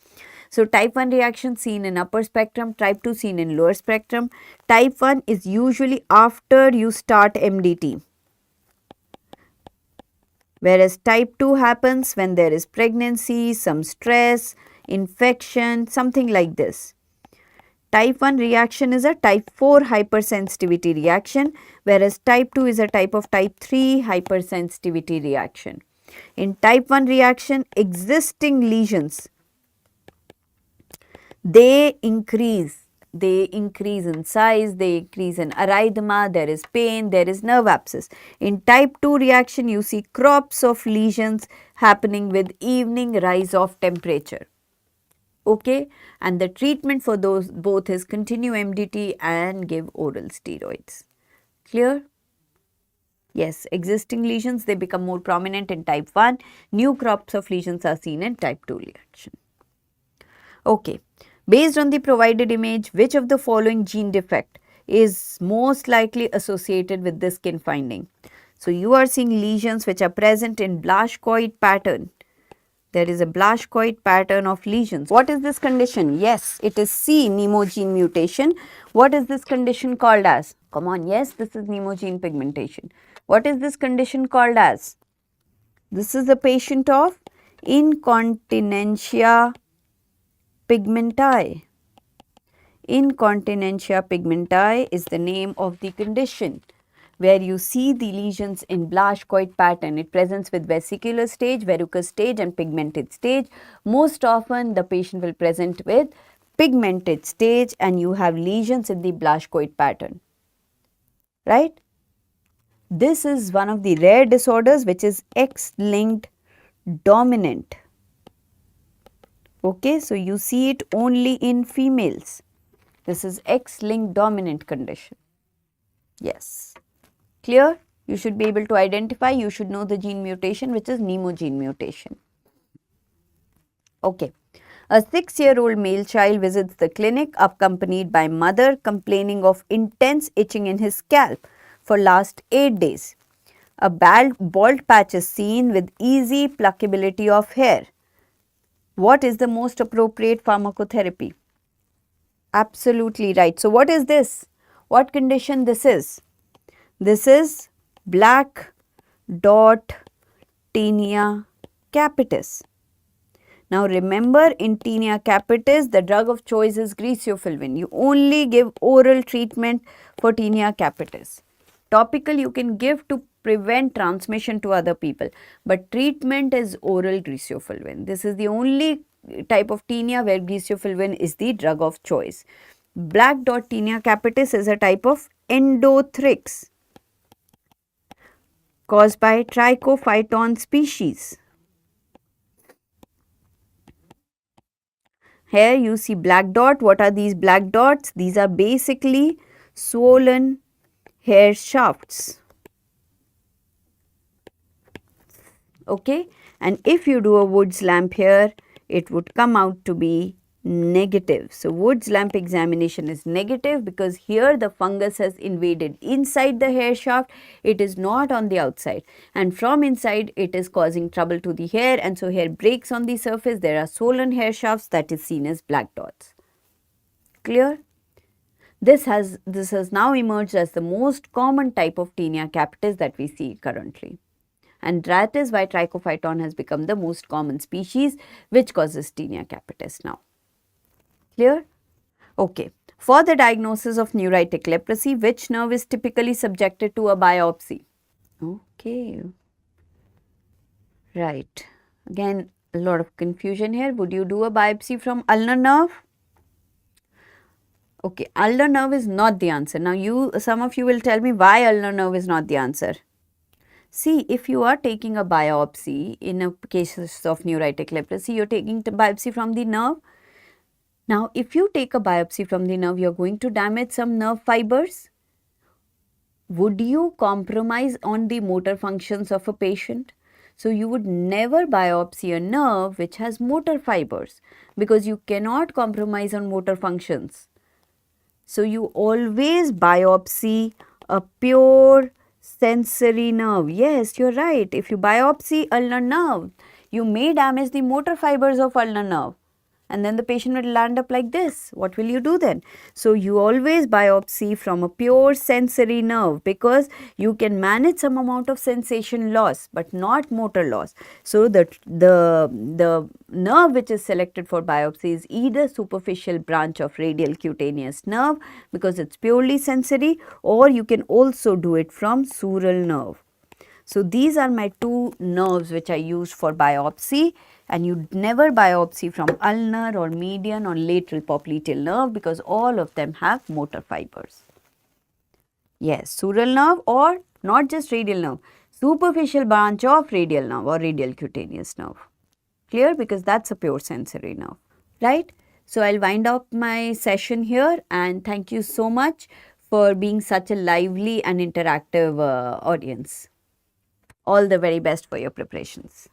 A: So, type 1 reaction seen in upper spectrum, type 2 seen in lower spectrum. Type 1 is usually after you start MDT, whereas type 2 happens when there is pregnancy, some stress, infection, something like this. Type 1 reaction is a type 4 hypersensitivity reaction, whereas type 2 is a type of type 3 hypersensitivity reaction. In type 1 reaction, existing lesions, they increase in size, they increase in erythema, there is pain, there is nerve abscess. In type 2 reaction, you see crops of lesions happening with evening rise of temperature. Okay, and the treatment for those both is continue MDT and give oral steroids. Clear? Yes, existing lesions, they become more prominent in type 1. New crops of lesions are seen in type 2 reaction. Okay, based on the provided image, which of the following gene defect is most likely associated with this skin finding? So, you are seeing lesions which are present in Blaschkoid pattern. There is a Blaschkoid pattern of lesions. What is this condition? Yes, it is C, Nemo gene mutation. What is this condition called as? Come on, yes, this is Nemo gene pigmentation. What is this condition called as? This is a patient of incontinentia pigmenti. Incontinentia pigmenti is the name of the condition, where you see the lesions in Blaschkoid pattern. It presents with vesicular stage, verrucous stage and pigmented stage. Most often the patient will present with pigmented stage and you have lesions in the Blaschkoid pattern, right? This is one of the rare disorders which is X-linked dominant. Okay, so you see it only in females. This is X-linked dominant condition. Yes. Clear? You should be able to identify, you should know the gene mutation which is Nemo gene mutation. Okay. A 6-year-old male child visits the clinic accompanied by mother complaining of intense itching in his scalp for last 8 days. A bald patch is seen with easy pluckability of hair. What is the most appropriate pharmacotherapy? Absolutely right. So, what is this? What condition this is? This is black dot tinea capitis. Now, remember in tinea capitis, the drug of choice is griseofulvin. You only give oral treatment for tinea capitis. Topical you can give to prevent transmission to other people, but treatment is oral griseofulvin. This is the only type of tinea where griseofulvin is the drug of choice. Black dot tinea capitis is a type of endothrix caused by trichophyton species. Here you see black dot. What are these black dots? These are basically swollen hair shafts. Okay, and if you do a Wood's lamp here, it would come out to be negative. So, Wood's lamp examination is negative because here the fungus has invaded inside the hair shaft, it is not on the outside, and from inside it is causing trouble to the hair, and so hair breaks on the surface. There are swollen hair shafts, that is seen as black dots. Clear? This has now emerged as the most common type of tinea capitis that we see currently. And that is why trichophyton has become the most common species which causes tinea capitis now. Clear? Okay. For the diagnosis of neuritic leprosy, which nerve is typically subjected to a biopsy? Okay. Right. Again, a lot of confusion here. Would you do a biopsy from ulnar nerve? Okay, ulnar nerve is not the answer. Now, some of you will tell me why ulnar nerve is not the answer. See, if you are taking a biopsy in a cases of neuritic leprosy, you're taking the biopsy from the nerve. Now, if you take a biopsy from the nerve, you're going to damage some nerve fibers. Would you compromise on the motor functions of a patient? So, you would never biopsy a nerve which has motor fibers because you cannot compromise on motor functions. So, you always biopsy a pure sensory nerve. Yes, you're right. If you biopsy ulnar nerve, you may damage the motor fibers of ulnar nerve. And then the patient will land up like this. What will you do then? So, you always biopsy from a pure sensory nerve because you can manage some amount of sensation loss but not motor loss. So, the nerve which is selected for biopsy is either superficial branch of radial cutaneous nerve because it's purely sensory, or you can also do it from sural nerve. So, these are my two nerves which I use for biopsy, and you never biopsy from ulnar or median or lateral popliteal nerve because all of them have motor fibers. Yes, sural nerve or not just radial nerve, superficial branch of radial nerve or radial cutaneous nerve. Clear? Because that's a pure sensory nerve, right? So, I'll wind up my session here, and thank you so much for being such a lively and interactive audience. All the very best for your preparations.